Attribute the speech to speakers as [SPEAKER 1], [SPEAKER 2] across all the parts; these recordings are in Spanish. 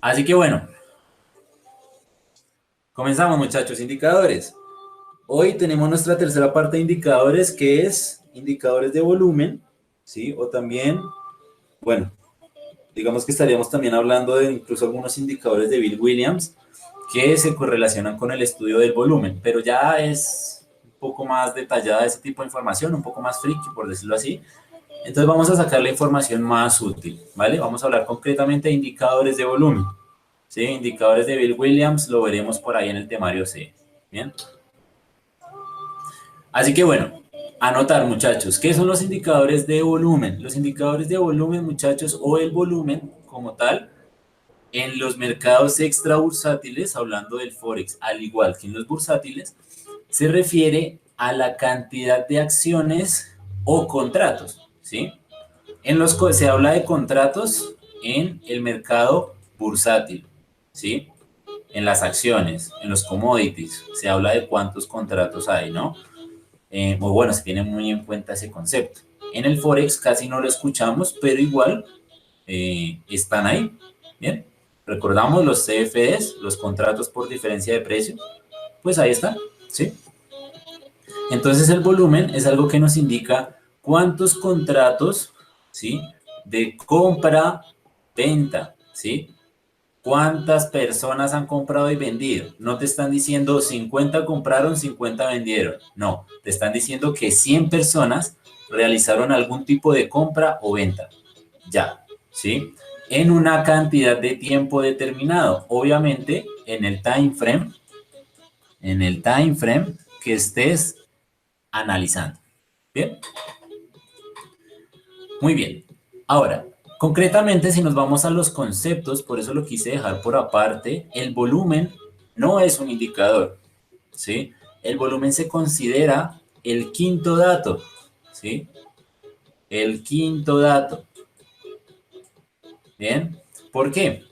[SPEAKER 1] Así que bueno, comenzamos muchachos, indicadores. Hoy tenemos nuestra tercera parte de indicadores que es indicadores de volumen, ¿sí? O también, bueno, digamos que estaríamos también hablando de incluso algunos indicadores de Bill Williams que se correlacionan con el estudio del volumen, pero ya es un poco más detallada ese tipo de información, un poco más friki, por decirlo así. Entonces vamos a sacar la información más útil, ¿vale? Vamos a hablar concretamente de indicadores de volumen. ¿Sí? Indicadores de Bill Williams, lo veremos por ahí en el temario C. Bien. Así que bueno, anotar muchachos, ¿qué son los indicadores de volumen? Los indicadores de volumen, muchachos, o el volumen como tal, en los mercados extrabursátiles, hablando del Forex, al igual que en los bursátiles, se refiere a la cantidad de acciones o contratos, ¿sí? Se habla de contratos en el mercado bursátil, ¿sí? En las acciones, en los commodities, se habla de cuántos contratos hay, ¿no? Muy bueno, se tiene muy en cuenta ese concepto. En el Forex casi no lo escuchamos, pero igual están ahí, ¿bien? Recordamos los CFDs, los contratos por diferencia de precio, pues ahí están, ¿sí? Entonces el volumen es algo que nos indica cuántos contratos, ¿sí? De compra-venta, ¿sí? ¿Cuántas personas han comprado y vendido? No te están diciendo 50 compraron, 50 vendieron. No, te están diciendo que 100 personas realizaron algún tipo de compra o venta. Ya, ¿sí? En una cantidad de tiempo determinado. Obviamente, en el time frame que estés analizando. ¿Bien? Muy bien. Ahora, concretamente, si nos vamos a los conceptos, por eso lo quise dejar por aparte, el volumen no es un indicador, ¿sí? El volumen se considera el quinto dato, ¿sí? El quinto dato. ¿Bien? ¿Por qué?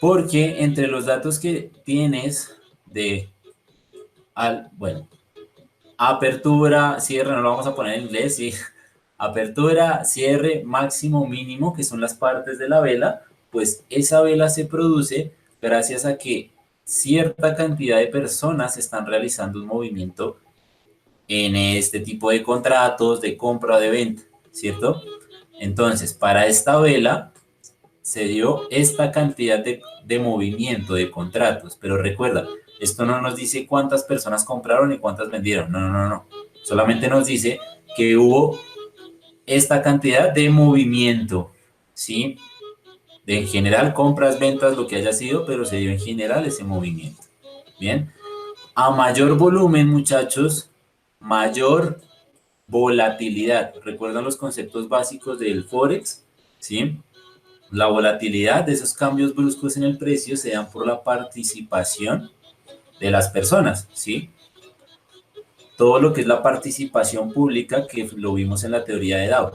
[SPEAKER 1] Porque entre los datos que tienes bueno, apertura, cierre, no lo vamos a poner en inglés, sí. Apertura, cierre, máximo, mínimo, que son las partes de la vela, pues esa vela se produce gracias a que cierta cantidad de personas están realizando un movimiento en este tipo de contratos de compra o de venta, ¿cierto? Entonces, para esta vela se dio esta cantidad de movimiento de contratos, pero recuerda, esto no nos dice cuántas personas compraron y cuántas vendieron, no, no, no, no. Solamente nos dice que hubo esta cantidad de movimiento, ¿sí? De en general, compras, ventas, lo que haya sido, pero se dio en general ese movimiento. Bien, a mayor volumen, muchachos, mayor volatilidad. ¿Recuerdan los conceptos básicos del Forex? ¿Sí? La volatilidad de esos cambios bruscos en el precio se dan por la participación de las personas, ¿sí? Todo lo que es la participación pública que lo vimos en la teoría de Dow,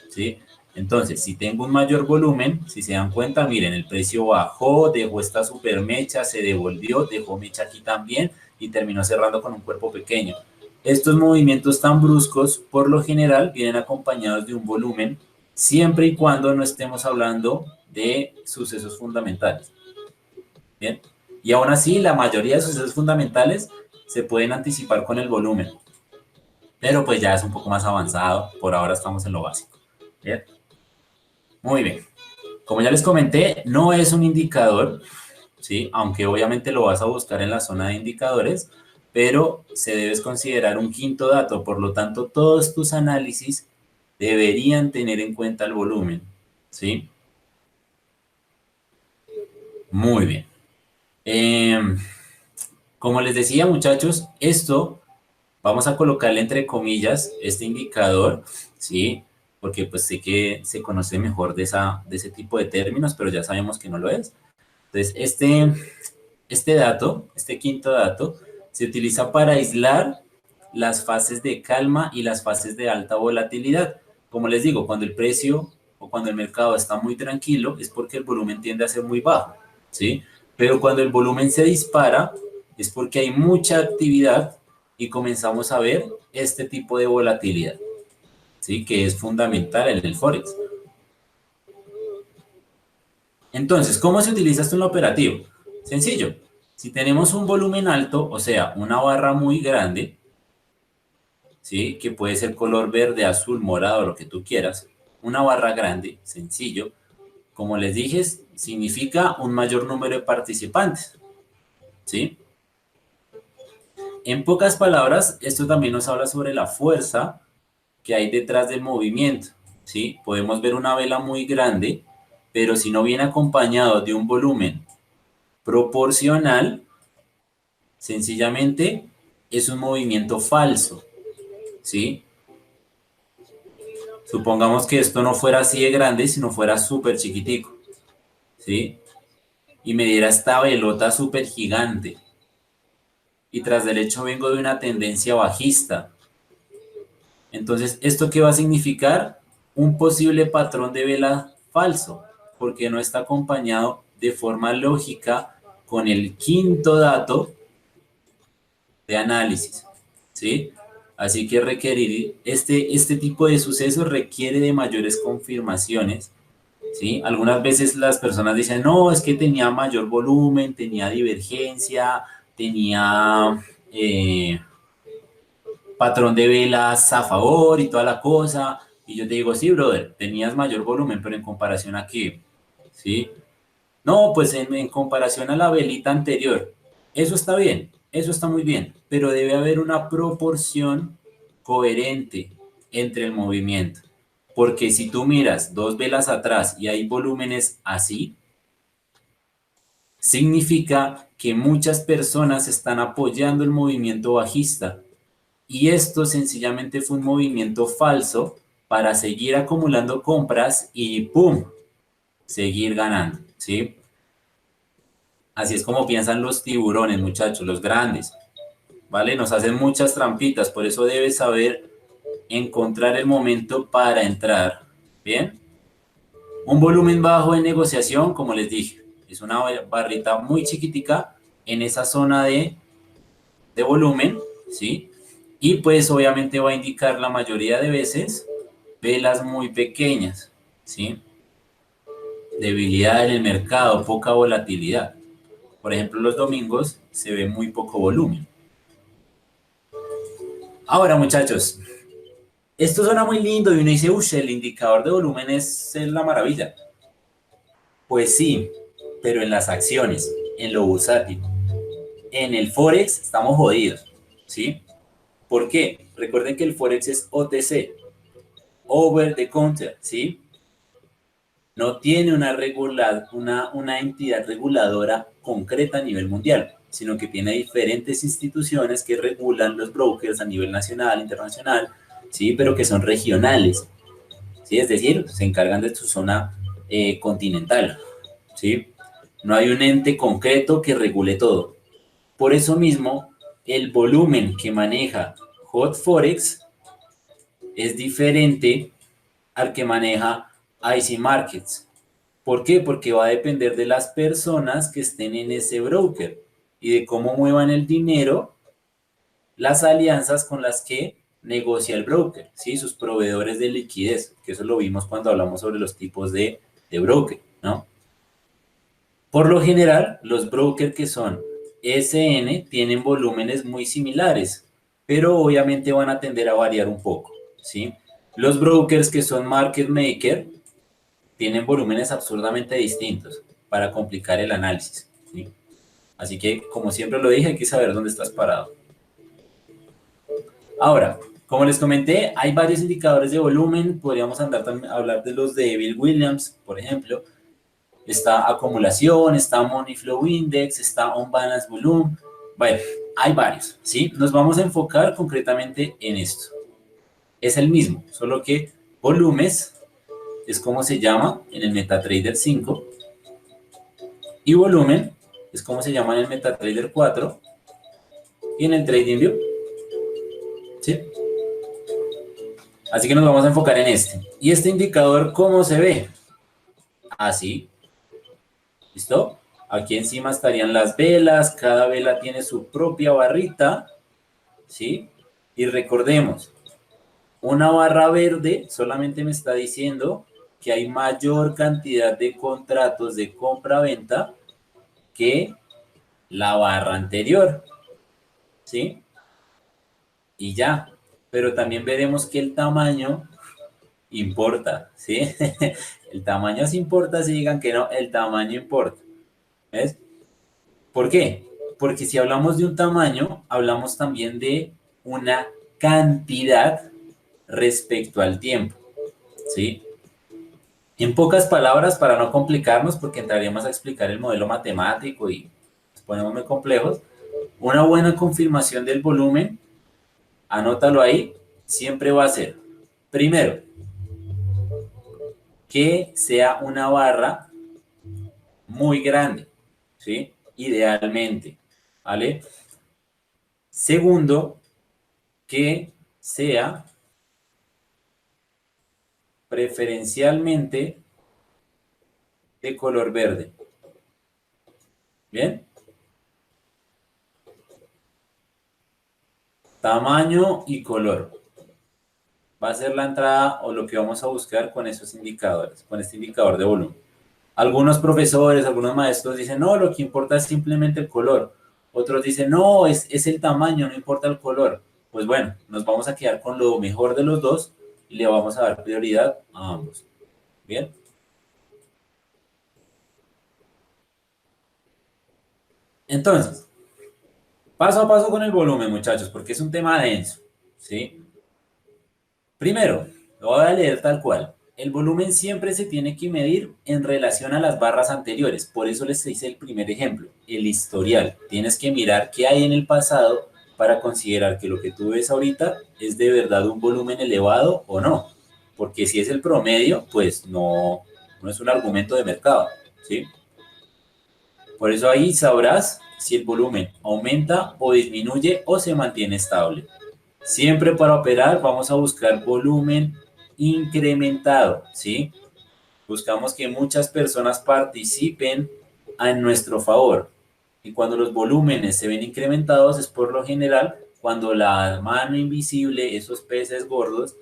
[SPEAKER 1] ¿sí? Entonces, si tengo un mayor volumen, si se dan cuenta, miren, el precio bajó, dejó esta super mecha, se devolvió, dejó mecha aquí también y terminó cerrando con un cuerpo pequeño. Estos movimientos tan bruscos, por lo general, vienen acompañados de un volumen, siempre y cuando no estemos hablando de sucesos fundamentales. Bien, y aún así, la mayoría de sucesos fundamentales se pueden anticipar con el volumen, pero pues ya es un poco más avanzado, por ahora estamos en lo básico. Bien. Muy bien. Como ya les comenté, no es un indicador, ¿sí? Aunque obviamente lo vas a buscar en la zona de indicadores, pero se debes considerar un quinto dato. Por lo tanto, todos tus análisis deberían tener en cuenta el volumen, ¿sí? Muy bien. Como les decía, muchachos, esto vamos a colocarle entre comillas este indicador, ¿sí? Porque pues sé que se conoce mejor de ese tipo de términos, pero ya sabemos que no lo es. Entonces, este dato, este quinto dato, se utiliza para aislar las fases de calma y las fases de alta volatilidad. Como les digo, cuando el precio o cuando el mercado está muy tranquilo es porque el volumen tiende a ser muy bajo, ¿sí? Pero cuando el volumen se dispara es porque hay mucha actividad y comenzamos a ver este tipo de volatilidad, ¿sí? Que es fundamental en el Forex. Entonces, ¿cómo se utiliza esto en lo operativo? Sencillo. Si tenemos un volumen alto, o sea, una barra muy grande, ¿sí? Que puede ser color verde, azul, morado, lo que tú quieras, una barra grande, sencillo, como les dije, significa un mayor número de participantes, ¿sí? En pocas palabras, esto también nos habla sobre la fuerza que hay detrás del movimiento, ¿sí? Podemos ver una vela muy grande, pero si no viene acompañado de un volumen proporcional, sencillamente es un movimiento falso, ¿sí? Supongamos que esto no fuera así de grande, sino fuera súper chiquitico, ¿sí? Y me diera esta velota súper gigante. Y tras del hecho vengo de una tendencia bajista. Entonces, ¿esto qué va a significar? Un posible patrón de vela falso, porque no está acompañado de forma lógica con el quinto dato de análisis, ¿sí? Así que requerir este tipo de sucesos requiere de mayores confirmaciones, ¿sí? Algunas veces las personas dicen, no, es que tenía mayor volumen, tenía divergencia, tenía patrón de velas a favor y toda la cosa. Y yo te digo, sí, brother, tenías mayor volumen, pero en comparación a qué, ¿sí? No, pues en comparación a la velita anterior. Eso está bien, eso está muy bien, pero debe haber una proporción coherente entre el movimiento. Porque si tú miras dos velas atrás y hay volúmenes así, significa que muchas personas están apoyando el movimiento bajista. Y esto sencillamente fue un movimiento falso para seguir acumulando compras y ¡pum! Seguir ganando, ¿sí? Así es como piensan los tiburones, muchachos, los grandes, ¿vale? Nos hacen muchas trampitas, por eso debes saber encontrar el momento para entrar, ¿bien? Un volumen bajo de negociación, como les dije, es una barrita muy chiquitica en esa zona de volumen, ¿sí? Y pues obviamente va a indicar la mayoría de veces velas muy pequeñas, ¿sí? Debilidad en el mercado, poca volatilidad. Por ejemplo, los domingos se ve muy poco volumen. Ahora, muchachos, esto suena muy lindo y uno dice, uy, el indicador de volumen es la maravilla. Pues sí, pero en las acciones, en lo bursátil, en el Forex estamos jodidos, ¿sí? ¿Por qué? Recuerden que el Forex es OTC, Over the Counter, ¿sí? No tiene una entidad reguladora concreta a nivel mundial, sino que tiene diferentes instituciones que regulan los brokers a nivel nacional, internacional, ¿sí? Pero que son regionales, ¿sí? Es decir, se encargan de su zona continental, ¿sí? No hay un ente concreto que regule todo. Por eso mismo, el volumen que maneja Hot Forex es diferente al que maneja IC Markets. ¿Por qué? Porque va a depender de las personas que estén en ese broker y de cómo muevan el dinero, las alianzas con las que negocia el broker, ¿sí? Sus proveedores de liquidez, que eso lo vimos cuando hablamos sobre los tipos de broker, ¿no? Por lo general, los brokers que son SN tienen volúmenes muy similares, pero obviamente van a tender a variar un poco, ¿sí? Los brokers que son market maker tienen volúmenes absurdamente distintos para complicar el análisis, ¿sí? Así que, como siempre lo dije, hay que saber dónde estás parado. Ahora, como les comenté, hay varios indicadores de volumen. Podríamos andar también, hablar de los de Bill Williams, por ejemplo. Está acumulación, está Money Flow Index, está On Balance Volume. Bueno, hay varios, ¿sí? Nos vamos a enfocar concretamente en esto. Es el mismo, solo que volumes es como se llama en el MetaTrader 5 y volumen es como se llama en el MetaTrader 4 y en el TradingView, ¿sí? Así que nos vamos a enfocar en este. ¿Y este indicador cómo se ve? Así, ¿listo? Aquí encima estarían las velas, cada vela tiene su propia barrita, ¿sí? Y recordemos, una barra verde solamente me está diciendo que hay mayor cantidad de contratos de compra-venta que la barra anterior, ¿sí? Y ya, pero también veremos que el tamaño importa, ¿sí? El tamaño sí importa, si digan que no, el tamaño importa, ¿ves? ¿Por qué? Porque si hablamos de un tamaño, hablamos también de una cantidad respecto al tiempo, ¿sí? En pocas palabras, para no complicarnos, porque entraríamos a explicar el modelo matemático y nos ponemos muy complejos, una buena confirmación del volumen, anótalo ahí, siempre va a ser, primero, que sea una barra muy grande, ¿sí? Idealmente, ¿vale? Segundo, que sea preferencialmente de color verde. ¿Bien? Tamaño y color. Va a ser la entrada o lo que vamos a buscar con esos indicadores, con este indicador de volumen. Algunos profesores, algunos maestros dicen, no, lo que importa es simplemente el color. Otros dicen, no, es el tamaño, no importa el color. Pues bueno, nos vamos a quedar con lo mejor de los dos y le vamos a dar prioridad a ambos. ¿Bien? Entonces, paso a paso con el volumen, muchachos, porque es un tema denso, ¿sí? Primero, lo voy a leer tal cual. El volumen siempre se tiene que medir en relación a las barras anteriores. Por eso les hice el primer ejemplo, el historial. Tienes que mirar qué hay en el pasado para considerar que lo que tú ves ahorita es de verdad un volumen elevado o no. Porque si es el promedio, pues no es un argumento de mercado, ¿sí? Por eso ahí sabrás si el volumen aumenta o disminuye o se mantiene estable. Siempre para operar vamos a buscar volumen incrementado, ¿sí? Buscamos que muchas personas participen en nuestro favor. Y cuando los volúmenes se ven incrementados es por lo general cuando la mano invisible, esos peces gordos,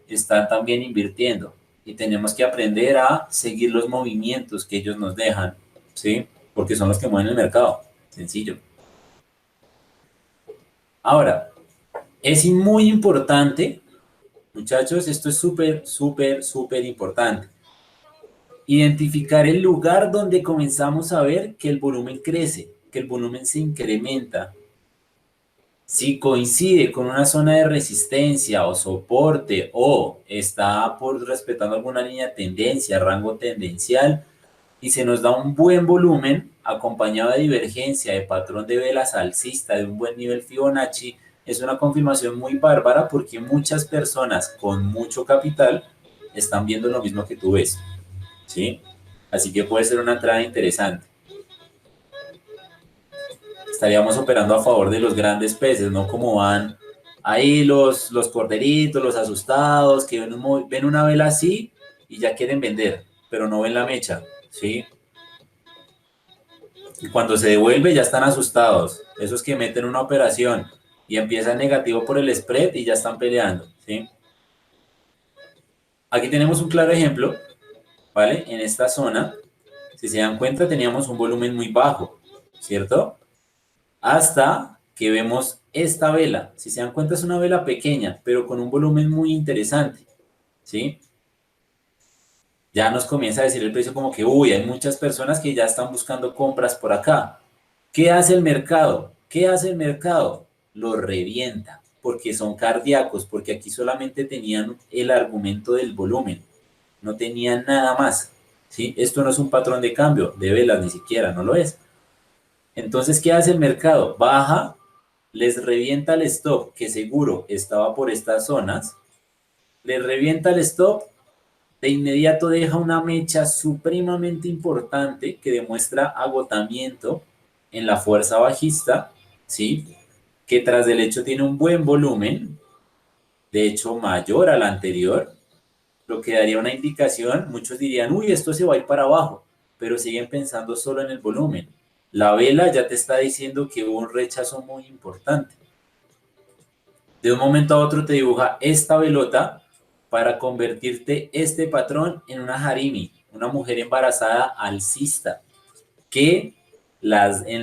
[SPEAKER 1] están también invirtiendo. Y tenemos que aprender a seguir los movimientos que ellos nos dejan, ¿sí? Porque son los que mueven el mercado. Sencillo. Ahora, es muy importante, muchachos, esto es súper importante. Identificar el lugar donde comenzamos a ver que el volumen crece, que el volumen se incrementa. Si coincide con una zona de resistencia o soporte o está por respetando alguna línea de tendencia, rango tendencial, y se nos da un buen volumen acompañado de divergencia, de patrón de velas alcista, de un buen nivel Fibonacci, es una confirmación muy bárbara porque muchas personas con mucho capital están viendo lo mismo que tú ves, ¿sí? Así que puede ser una entrada interesante. Estaríamos operando a favor de los grandes peces, no como van ahí los corderitos, los asustados, que ven una vela así y ya quieren vender, pero no ven la mecha, ¿sí? Y cuando se devuelve ya están asustados. Esos que meten una operación y empiezan negativo por el spread y ya están peleando, ¿sí? Aquí tenemos un claro ejemplo, ¿vale? En esta zona, si se dan cuenta, teníamos un volumen muy bajo, ¿cierto? Hasta que vemos esta vela. Si se dan cuenta, es una vela pequeña, pero con un volumen muy interesante, ¿sí? Ya nos comienza a decir el precio como que, uy, hay muchas personas que ya están buscando compras por acá. ¿Qué hace el mercado? ¿Qué hace el mercado? Lo revienta, porque son cardíacos, porque aquí solamente tenían el argumento del volumen, no tenían nada más, ¿sí? Esto no es un patrón de cambio, de velas ni siquiera, no lo es. Entonces, ¿qué hace el mercado? Baja, les revienta el stop, que seguro estaba por estas zonas, les revienta el stop, de inmediato deja una mecha supremamente importante que demuestra agotamiento en la fuerza bajista, ¿sí? Que tras del hecho tiene un buen volumen, de hecho mayor al anterior, lo que daría una indicación, muchos dirían, uy, esto se va a ir para abajo, pero siguen pensando solo en el volumen. La vela ya te está diciendo que hubo un rechazo muy importante. De un momento a otro te dibuja esta velota para convertirte este patrón en una harimi, una mujer embarazada alcista, en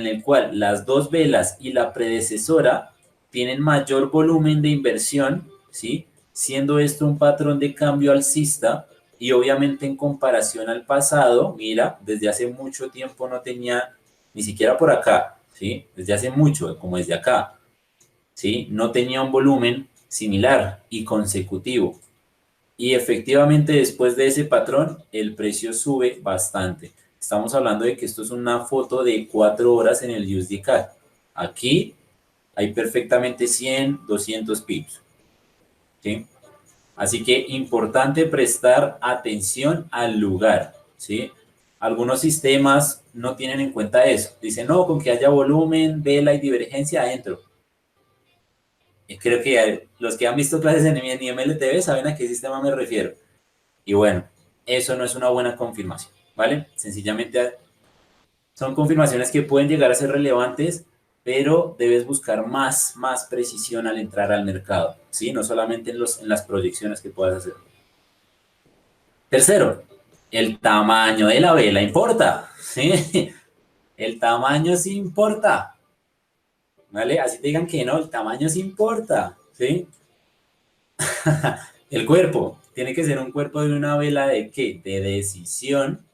[SPEAKER 1] el cual las dos velas y la predecesora tienen mayor volumen de inversión, ¿sí? Siendo esto un patrón de cambio alcista y obviamente en comparación al pasado, mira, desde hace mucho tiempo no tenía ni siquiera por acá, ¿sí? Desde hace mucho, como desde acá, ¿sí? No tenía un volumen similar y consecutivo. Y efectivamente después de ese patrón, el precio sube bastante. Estamos hablando de que esto es una foto de 4 horas en el USD CAD. Aquí hay perfectamente 100, 200 pips. ¿Sí? Así que importante prestar atención al lugar. ¿Sí? Algunos sistemas no tienen en cuenta eso. Dicen, no, con que haya volumen, vela y divergencia adentro. Y creo que los que han visto clases en MLTV saben a qué sistema me refiero. Y bueno, eso no es una buena confirmación, ¿vale? Sencillamente son confirmaciones que pueden llegar a ser relevantes, pero debes buscar más precisión al entrar al mercado, ¿sí? No solamente en las proyecciones que puedas hacer. Tercero, el tamaño de la vela importa, ¿sí? El tamaño sí importa, ¿vale? Así te digan que no, el tamaño sí importa, ¿sí? El cuerpo, tiene que ser un cuerpo de una vela de ¿qué? De decisión.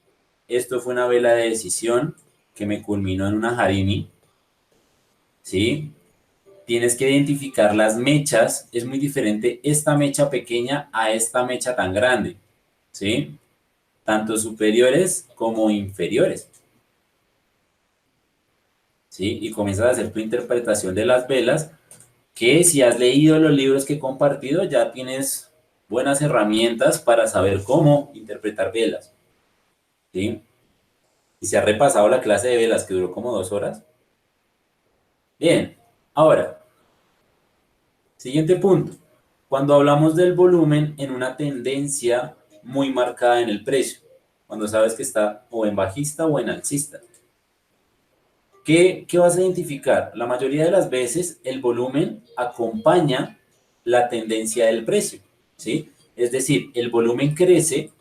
[SPEAKER 1] Esto fue una vela de decisión que me culminó en una harimi, ¿sí? Tienes que identificar las mechas. Es muy diferente esta mecha pequeña a esta mecha tan grande, ¿sí? Tanto superiores como inferiores, ¿sí? Y comienzas a hacer tu interpretación de las velas, que si has leído los libros que he compartido, ya tienes buenas herramientas para saber cómo interpretar velas, ¿sí? Y se ha repasado la clase de velas que duró como 2 horas. Bien, ahora, siguiente punto. Cuando hablamos del volumen en una tendencia muy marcada en el precio, cuando sabes que está o en bajista o en alcista. ¿Qué vas a identificar? La mayoría de las veces el volumen acompaña la tendencia del precio, ¿sí? Es decir, el volumen crece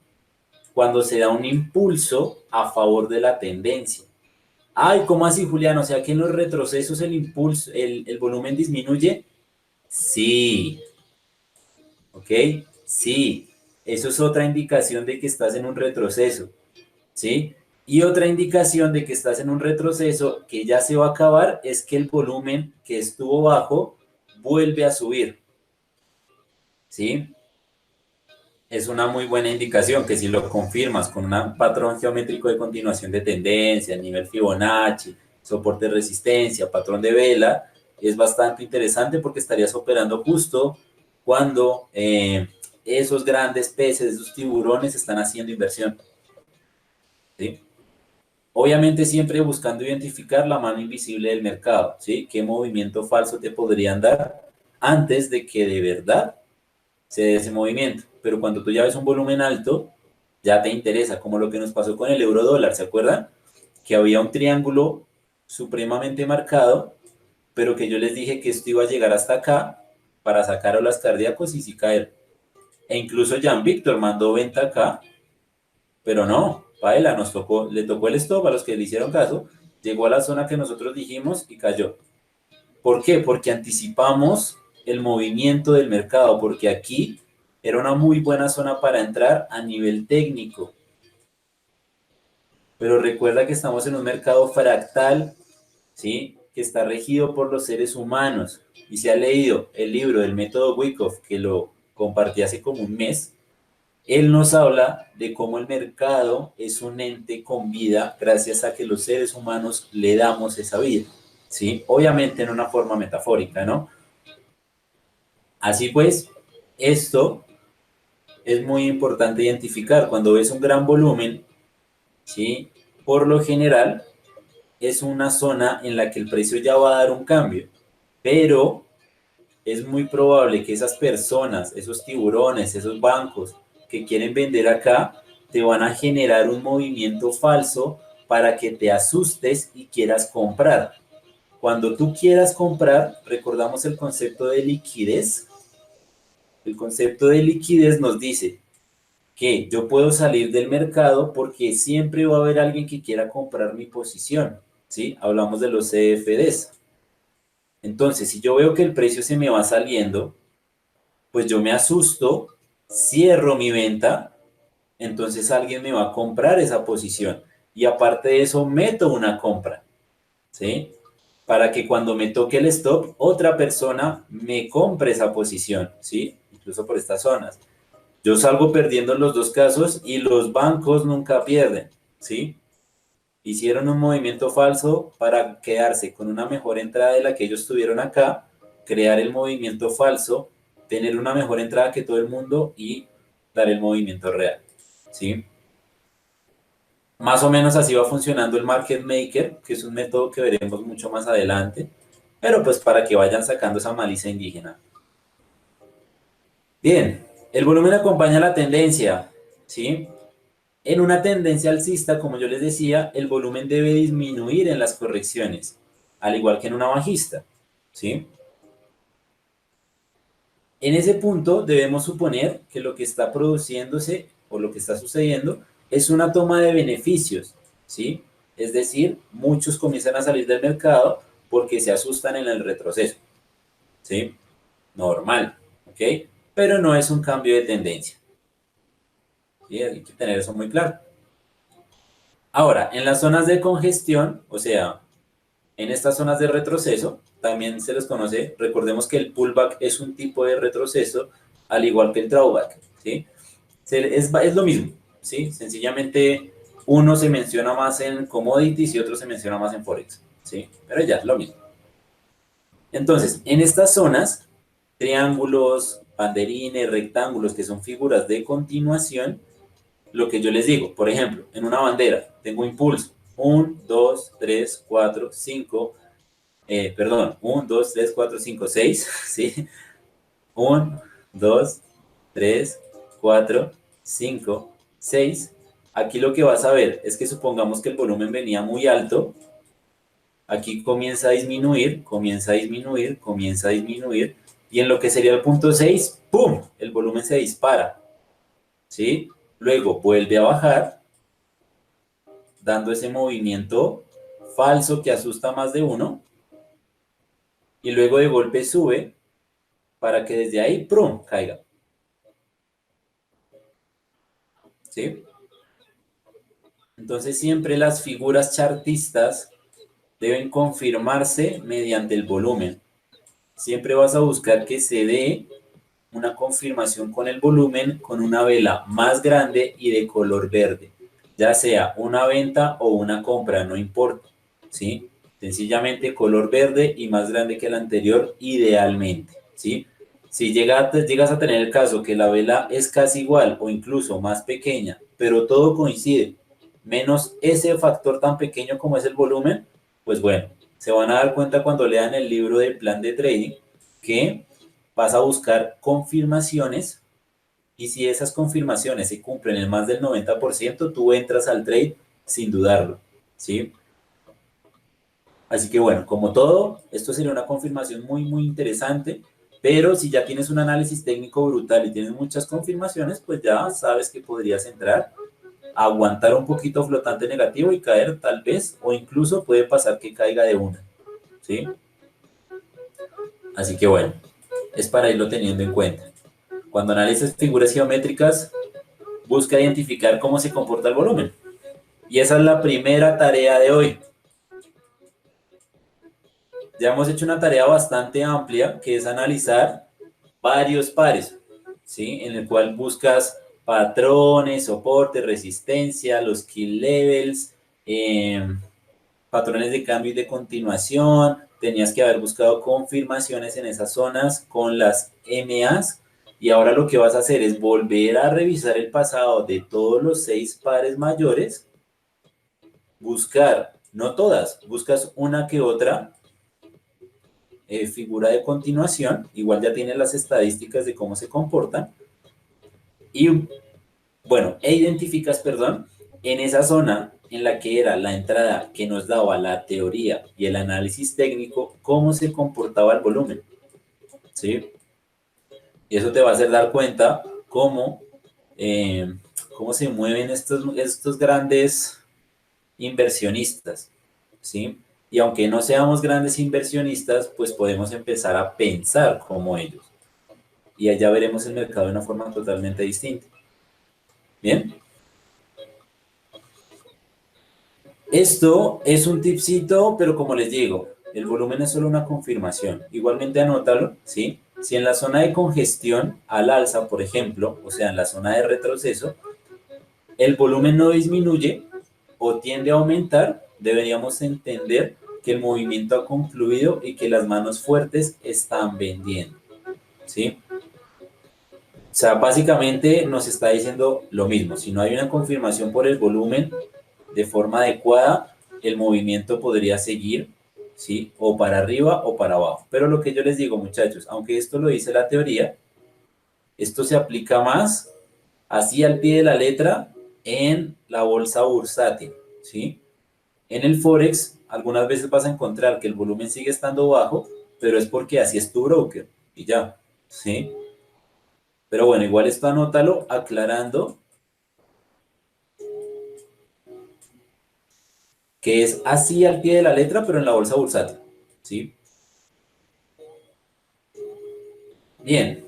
[SPEAKER 1] cuando se da un impulso a favor de la tendencia. Ay, ¿cómo así, Julián? O sea que en los retrocesos el impulso, el volumen disminuye. Sí, ¿ok? Sí, eso es otra indicación de que estás en un retroceso, ¿sí? Y otra indicación de que estás en un retroceso que ya se va a acabar es que el volumen que estuvo bajo vuelve a subir, ¿sí? Es una muy buena indicación que si lo confirmas con un patrón geométrico de continuación de tendencia, nivel Fibonacci, soporte de resistencia, patrón de vela, es bastante interesante porque estarías operando justo cuando esos grandes peces, esos tiburones están haciendo inversión, ¿sí? Obviamente siempre buscando identificar la mano invisible del mercado, ¿sí? ¿Qué movimiento falso te podrían dar antes de que de verdad se dé ese movimiento? Pero cuando tú ya ves un volumen alto, ya te interesa, como lo que nos pasó con el euro dólar, ¿se acuerdan? Que había un triángulo supremamente marcado, pero que yo les dije que esto iba a llegar hasta acá para sacar olas cardíacos y sí caer. E incluso Jan Víctor mandó venta acá, pero no, paela, le tocó el stop a los que le hicieron caso, llegó a la zona que nosotros dijimos y cayó. ¿Por qué? Porque anticipamos el movimiento del mercado, porque aquí era una muy buena zona para entrar a nivel técnico. Pero recuerda que estamos en un mercado fractal, ¿sí? Que está regido por los seres humanos. Y se ha leído el libro del método Wyckoff, que lo compartí hace como un mes. Él nos habla de cómo el mercado es un ente con vida gracias a que los seres humanos le damos esa vida, ¿sí? Obviamente en una forma metafórica, ¿no? Así pues, esto es muy importante identificar. Cuando ves un gran volumen, ¿sí? Por lo general, es una zona en la que el precio ya va a dar un cambio, pero es muy probable que esas personas, esos tiburones, esos bancos que quieren vender acá, te van a generar un movimiento falso para que te asustes y quieras comprar. Cuando tú quieras comprar, recordamos el concepto de liquidez, El concepto de liquidez nos dice que yo puedo salir del mercado porque siempre va a haber alguien que quiera comprar mi posición, ¿sí? Hablamos de los CFDs. Entonces, si yo veo que el precio se me va saliendo, pues yo me asusto, cierro mi venta, entonces alguien me va a comprar esa posición. Y aparte de eso, meto una compra, ¿sí? Para que cuando me toque el stop, otra persona me compre esa posición, ¿sí? Incluso por estas zonas. Yo salgo perdiendo en los dos casos y los bancos nunca pierden, ¿sí? Hicieron un movimiento falso para quedarse con una mejor entrada de la que ellos tuvieron acá, crear el movimiento falso, tener una mejor entrada que todo el mundo y dar el movimiento real, ¿sí? Más o menos así va funcionando el market maker, que es un método que veremos mucho más adelante, pero pues para que vayan sacando esa malicia indígena. Bien, el volumen acompaña la tendencia, ¿sí? En una tendencia alcista, como yo les decía, el volumen debe disminuir en las correcciones, al igual que en una bajista, ¿sí? En ese punto debemos suponer que lo que está produciéndose o lo que está sucediendo es una toma de beneficios, ¿sí? Es decir, muchos comienzan a salir del mercado porque se asustan en el retroceso, ¿sí? Normal, ¿ok? Pero no es un cambio de tendencia, ¿sí? Hay que tener eso muy claro. Ahora, en las zonas de congestión, o sea, en estas zonas de retroceso, también se les conoce, recordemos que el pullback es un tipo de retroceso, al igual que el drawback, ¿sí? Es lo mismo, ¿sí? Sencillamente uno se menciona más en commodities y otro se menciona más en forex, ¿sí? Pero ya, es lo mismo. Entonces, en estas zonas, triángulos, banderines, rectángulos, que son figuras de continuación, lo que yo les digo, por ejemplo, en una bandera tengo impulso, 1, 2, 3, 4, 5, perdón, 1, 2, 3, 4, 5, 6, ¿sí? 1, 2, 3, 4, 5, 6. Aquí lo que vas a ver es que supongamos que el volumen venía muy alto, aquí comienza a disminuir, comienza a disminuir, comienza a disminuir, y en lo que sería el punto 6, ¡pum!, el volumen se dispara, ¿sí? Luego vuelve a bajar, dando ese movimiento falso que asusta a más de uno, y luego de golpe sube para que desde ahí, ¡prum!, caiga, ¿sí? Entonces siempre las figuras chartistas deben confirmarse mediante el volumen. Siempre vas a buscar que se dé una confirmación con el volumen con una vela más grande y de color verde, ya sea una venta o una compra, no importa, ¿sí? Sencillamente color verde y más grande que el anterior, idealmente, ¿sí? Si llegas a tener el caso que la vela es casi igual o incluso más pequeña, pero todo coincide, menos ese factor tan pequeño como es el volumen, pues bueno, se van a dar cuenta cuando lean el libro del plan de trading que vas a buscar confirmaciones y si esas confirmaciones se cumplen en más del 90%, tú entras al trade sin dudarlo, ¿sí? Así que bueno, como todo, esto sería una confirmación muy, muy interesante, pero si ya tienes un análisis técnico brutal y tienes muchas confirmaciones, pues ya sabes que podrías entrar, aguantar un poquito flotante negativo y caer tal vez, o incluso puede pasar que caiga de una, ¿sí? Así que bueno, es para irlo teniendo en cuenta. Cuando analices figuras geométricas, busca identificar cómo se comporta el volumen. Y esa es la primera tarea de hoy. Ya hemos hecho una tarea bastante amplia, que es analizar varios pares, ¿sí? En el cual buscas patrones, soporte, resistencia, los key levels, patrones de cambio y de continuación. Tenías que haber buscado confirmaciones en esas zonas con las MAs. Y ahora lo que vas a hacer es volver a revisar el pasado de todos los 6 pares mayores, buscar, no todas, buscas una que otra figura de continuación, igual ya tienes las estadísticas de cómo se comportan, y bueno, identificas, perdón, en esa zona en la que era la entrada que nos daba la teoría y el análisis técnico, cómo se comportaba el volumen, ¿sí? Y eso te va a hacer dar cuenta cómo, cómo se mueven estos grandes inversionistas, ¿sí? Y aunque no seamos grandes inversionistas, pues podemos empezar a pensar como ellos. Y allá veremos el mercado de una forma totalmente distinta. Bien, esto es un tipcito, pero como les digo, el volumen es solo una confirmación. Igualmente anótalo, ¿sí? Si en la zona de congestión al alza, por ejemplo, o sea, en la zona de retroceso, el volumen no disminuye o tiende a aumentar, deberíamos entender que el movimiento ha concluido y que las manos fuertes están vendiendo, ¿sí? O sea, básicamente nos está diciendo lo mismo. Si no hay una confirmación por el volumen de forma adecuada, el movimiento podría seguir, ¿sí? O para arriba o para abajo. Pero lo que yo les digo, muchachos, aunque esto lo dice la teoría, esto se aplica más así al pie de la letra en la bolsa bursátil, ¿sí? En el Forex, algunas veces vas a encontrar que el volumen sigue estando bajo, pero es porque así es tu broker y ya, ¿sí? Pero bueno, igual esto anótalo aclarando que es así al pie de la letra, pero en la bolsa bursátil, ¿sí? Bien,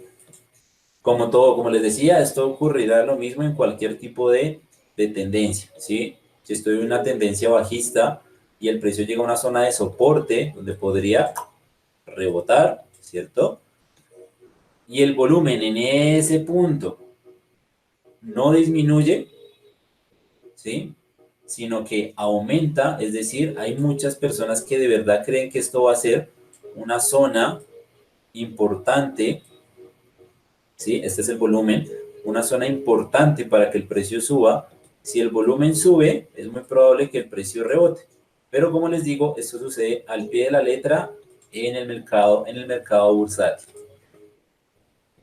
[SPEAKER 1] como todo, como les decía, esto ocurrirá lo mismo en cualquier tipo de tendencia, ¿sí? Si estoy en una tendencia bajista y el precio llega a una zona de soporte donde podría rebotar, ¿cierto? Y el volumen en ese punto no disminuye, ¿sí? Sino que aumenta, es decir, hay muchas personas que de verdad creen que esto va a ser una zona importante, ¿sí? Este es el volumen, una zona importante para que el precio suba. Si el volumen sube, es muy probable que el precio rebote. Pero como les digo, esto sucede al pie de la letra en el mercado bursátil.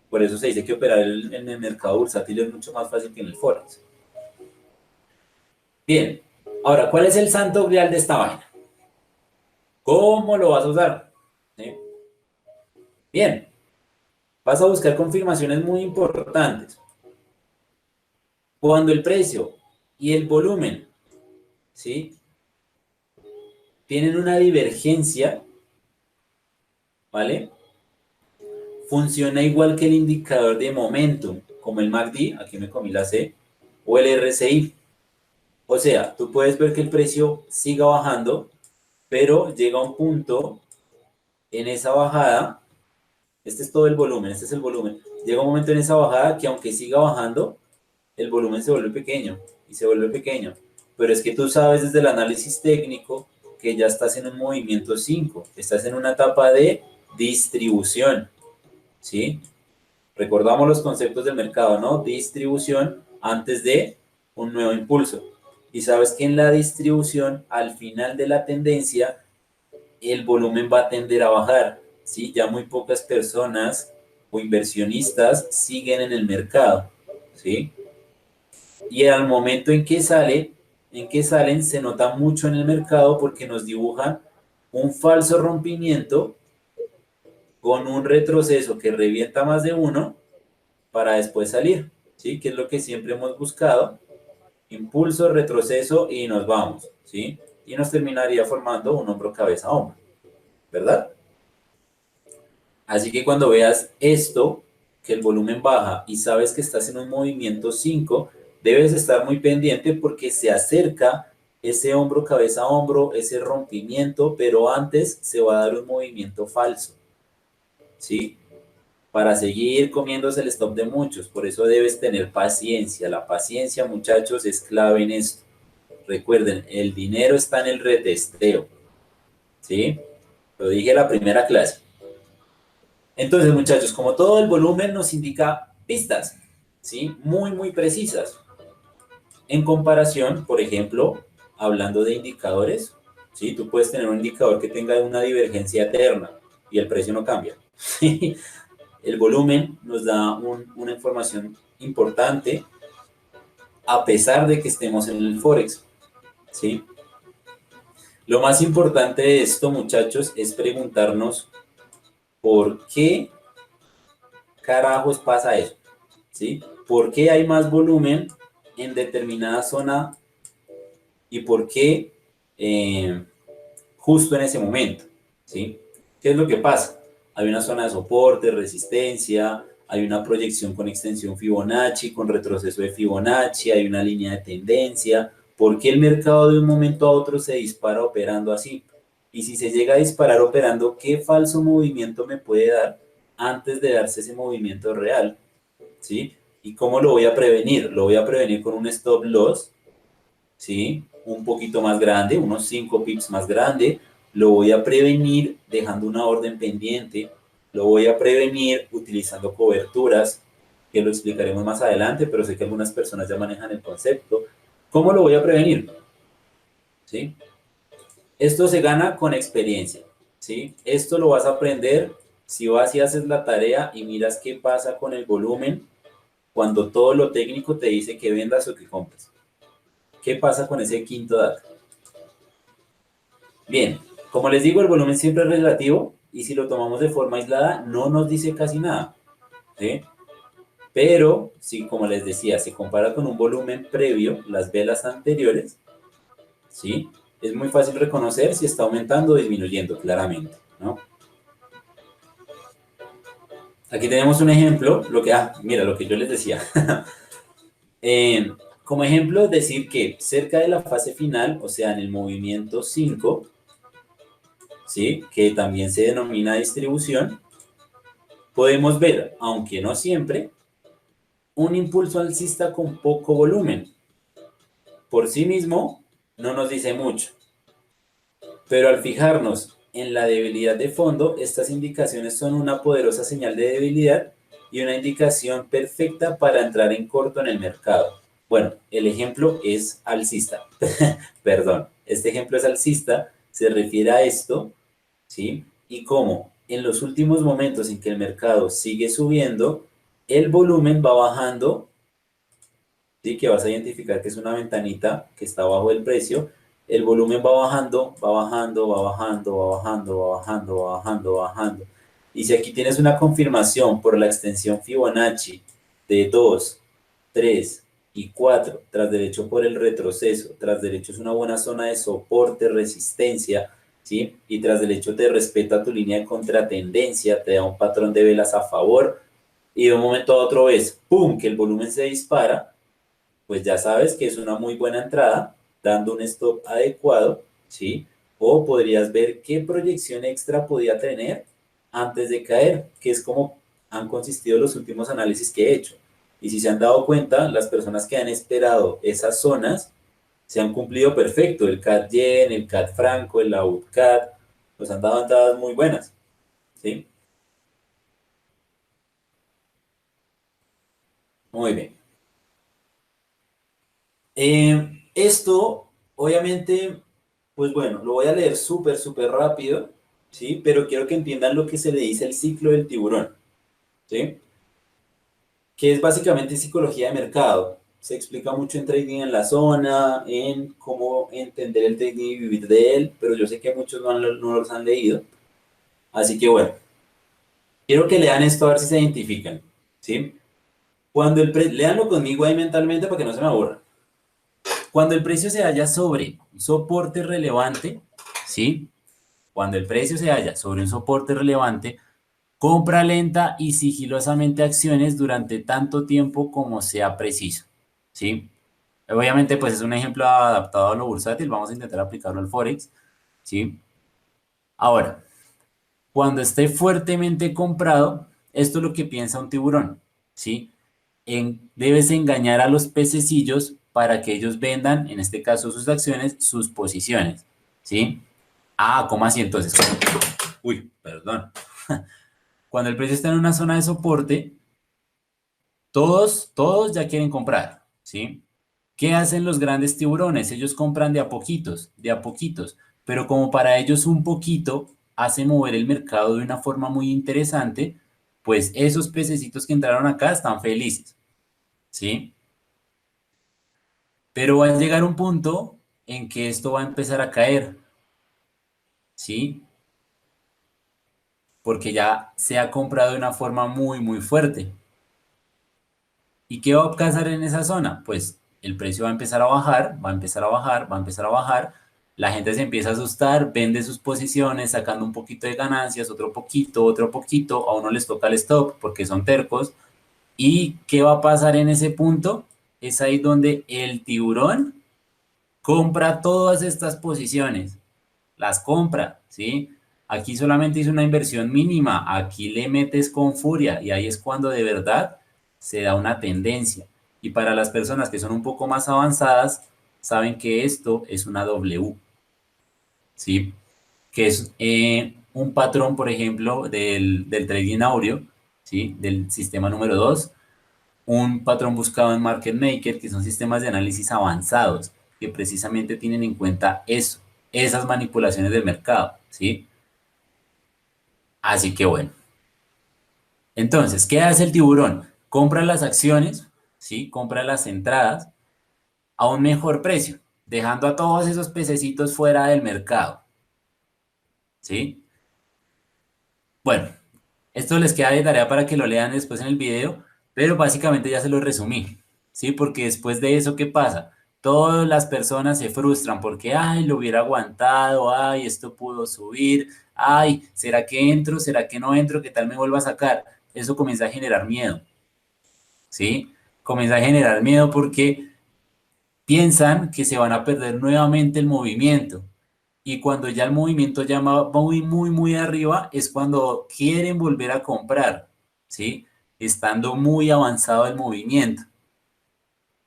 [SPEAKER 1] Por eso se dice que operar en el mercado bursátil es mucho más fácil que en el Forex. Bien, ahora, ¿cuál es el santo grial de esta vaina? ¿Cómo lo vas a usar? ¿Sí? Bien, vas a buscar confirmaciones muy importantes. Cuando el precio y el volumen, ¿sí? Tienen una divergencia, ¿vale? Funciona igual que el indicador de momentum, como el MACD, aquí me comí la C, o el RSI. O sea, tú puedes ver que el precio siga bajando, pero llega a un punto en esa bajada, este es todo el volumen, este es el volumen, llega un momento en esa bajada que aunque siga bajando, el volumen se vuelve pequeño y se vuelve pequeño. Pero es que tú sabes desde el análisis técnico que ya estás en un movimiento 5, estás en una etapa de distribución, ¿sí? Recordamos los conceptos del mercado, ¿no? Distribución antes de un nuevo impulso. Y sabes que en la distribución, al final de la tendencia, el volumen va a tender a bajar, ¿sí? Ya muy pocas personas o inversionistas siguen en el mercado, ¿sí? Y al momento en que salen, se nota mucho en el mercado porque nos dibujan un falso rompimiento con un retroceso que revienta más de uno para después salir, ¿sí? Que es lo que siempre hemos buscado, impulso, retroceso y nos vamos, ¿sí? Y nos terminaría formando un hombro, cabeza, hombro, ¿verdad? Así que cuando veas esto, que el volumen baja y sabes que estás en un movimiento 5, debes estar muy pendiente porque se acerca ese hombro, cabeza, hombro, ese rompimiento, pero antes se va a dar un movimiento falso, ¿sí? Para seguir comiéndose el stop de muchos. Por eso debes tener paciencia. La paciencia, muchachos, es clave en esto. Recuerden, el dinero está en el retesteo, ¿sí? Lo dije en la primera clase. Entonces, muchachos, como todo el volumen nos indica pistas, ¿sí? Muy, muy precisas. En comparación, por ejemplo, hablando de indicadores, ¿sí? Tú puedes tener un indicador que tenga una divergencia eterna y el precio no cambia. El volumen nos da una información importante a pesar de que estemos en el Forex, ¿sí? Lo más importante de esto, muchachos, es preguntarnos por qué carajos pasa eso? ¿Sí? ¿Por qué hay más volumen en determinada zona y por qué justo en ese momento? ¿Sí? ¿Qué es lo que pasa? Hay una zona de soporte, resistencia, hay una proyección con extensión Fibonacci, con retroceso de Fibonacci, hay una línea de tendencia. ¿Por qué el mercado de un momento a otro se dispara operando así? Y si se llega a disparar operando, ¿qué falso movimiento me puede dar antes de darse ese movimiento real? ¿Sí? ¿Y cómo lo voy a prevenir? Lo voy a prevenir con un stop loss, ¿sí? Un poquito más grande, unos 5 pips más grande. Lo voy a prevenir dejando una orden pendiente. Lo voy a prevenir utilizando coberturas, que lo explicaremos más adelante, pero sé que algunas personas ya manejan el concepto. ¿Cómo lo voy a prevenir? ¿Sí? Esto se gana con experiencia, ¿sí? Esto lo vas a aprender si vas y haces la tarea y miras qué pasa con el volumen cuando todo lo técnico te dice que vendas o que compres. ¿Qué pasa con ese quinto dato? Bien, como les digo, el volumen siempre es relativo y si lo tomamos de forma aislada no nos dice casi nada, ¿sí? Pero si, como les decía, se compara con un volumen previo, las velas anteriores, ¿sí? Es muy fácil reconocer si está aumentando o disminuyendo claramente, ¿no? Aquí tenemos un ejemplo, mira, lo que yo les decía. Eh, Como ejemplo, decir que cerca de la fase final, o sea, en el movimiento 5, ¿sí? Que también se denomina distribución, podemos ver, aunque no siempre, un impulso alcista con poco volumen. Por sí mismo, no nos dice mucho, pero al fijarnos en la debilidad de fondo, estas indicaciones son una poderosa señal de debilidad y una indicación perfecta para entrar en corto en el mercado. Bueno, el ejemplo es alcista. Perdón, este ejemplo es alcista, se refiere a esto, ¿sí? Y como en los últimos momentos en que el mercado sigue subiendo, el volumen va bajando, ¿sí? Que vas a identificar que es una ventanita que está abajo del precio, el volumen va bajando, va bajando, va bajando, va bajando, va bajando, va bajando, va bajando. Y si aquí tienes una confirmación por la extensión Fibonacci de 2, 3 y 4, tras derecho por el retroceso, tras derecho es una buena zona de soporte, resistencia, ¿sí? Y tras derecho te respeta tu línea de contratendencia, te da un patrón de velas a favor, y de un momento a otro ves, ¡pum!, que el volumen se dispara, pues ya sabes que es una muy buena entrada, dando un stop adecuado, ¿sí? O podrías ver qué proyección extra podía tener antes de caer, que es como han consistido los últimos análisis que he hecho. Y si se han dado cuenta, las personas que han esperado esas zonas se han cumplido perfecto. El CAD Yen, el CAD Franco, el AUD CAD, pues han dado entradas muy buenas, ¿sí? Muy bien. Esto, obviamente, pues bueno, lo voy a leer súper, súper rápido, ¿sí? Pero quiero que entiendan lo que se le dice el ciclo del tiburón, ¿sí? Que es básicamente psicología de mercado. Se explica mucho en trading en la zona, en cómo entender el trading y vivir de él, pero yo sé que muchos no los han leído. Así que bueno, quiero que lean esto a ver si se identifican, ¿sí? Leanlo conmigo ahí mentalmente para que no se me aburra. Cuando el precio se halla sobre un soporte relevante, ¿sí? Cuando el precio se halla sobre un soporte relevante, compra lenta y sigilosamente acciones durante tanto tiempo como sea preciso, ¿sí? Obviamente, pues es un ejemplo adaptado a lo bursátil, vamos a intentar aplicarlo al Forex, ¿sí? Ahora, cuando esté fuertemente comprado, esto es lo que piensa un tiburón, ¿sí? Debes engañar a los pececillos para que ellos vendan, en este caso sus acciones, sus posiciones, ¿sí? Ah, ¿cómo así entonces? Uy, perdón. Cuando el precio está en una zona de soporte, todos ya quieren comprar, ¿sí? ¿Qué hacen los grandes tiburones? Ellos compran de a poquitos, pero como para ellos un poquito hace mover el mercado de una forma muy interesante, pues esos pececitos que entraron acá están felices, ¿sí? Pero va a llegar un punto en que esto va a empezar a caer, ¿sí? porque ya se ha comprado de una forma muy, muy fuerte. ¿Y qué va a pasar en esa zona? Pues el precio va a empezar a bajar, va a empezar a bajar, va a empezar a bajar. La gente se empieza a asustar, vende sus posiciones, sacando un poquito de ganancias, otro poquito. A uno les toca el stop porque son tercos. ¿Y qué va a pasar en ese punto? Es ahí donde el tiburón compra todas estas posiciones, las compra, ¿sí? Aquí solamente hizo una inversión mínima, aquí le metes con furia y ahí es cuando de verdad se da una tendencia. Y para las personas que son un poco más avanzadas, saben que esto es una W, ¿sí? Que es un patrón, por ejemplo, del trading áureo, ¿sí? Del sistema número 2, un patrón buscado en Market Maker, que son sistemas de análisis avanzados, que precisamente tienen en cuenta eso, esas manipulaciones del mercado, ¿sí? Así que bueno. Entonces, ¿qué hace el tiburón? Compra las acciones, ¿sí? Compra las entradas a un mejor precio, dejando a todos esos pececitos fuera del mercado, ¿sí? Bueno, esto les queda de tarea para que lo lean después en el video, pero básicamente ya se lo resumí, ¿sí? Porque después de eso, ¿qué pasa? Todas las personas se frustran porque, ay, lo hubiera aguantado, ay, esto pudo subir, ay, ¿será que entro? ¿Será que no entro? ¿Qué tal me vuelva a sacar? Eso comienza a generar miedo, ¿sí? Comienza a generar miedo porque piensan que se van a perder nuevamente el movimiento. Y cuando ya el movimiento ya va muy, muy, muy arriba, es cuando quieren volver a comprar, ¿sí? Estando muy avanzado el movimiento.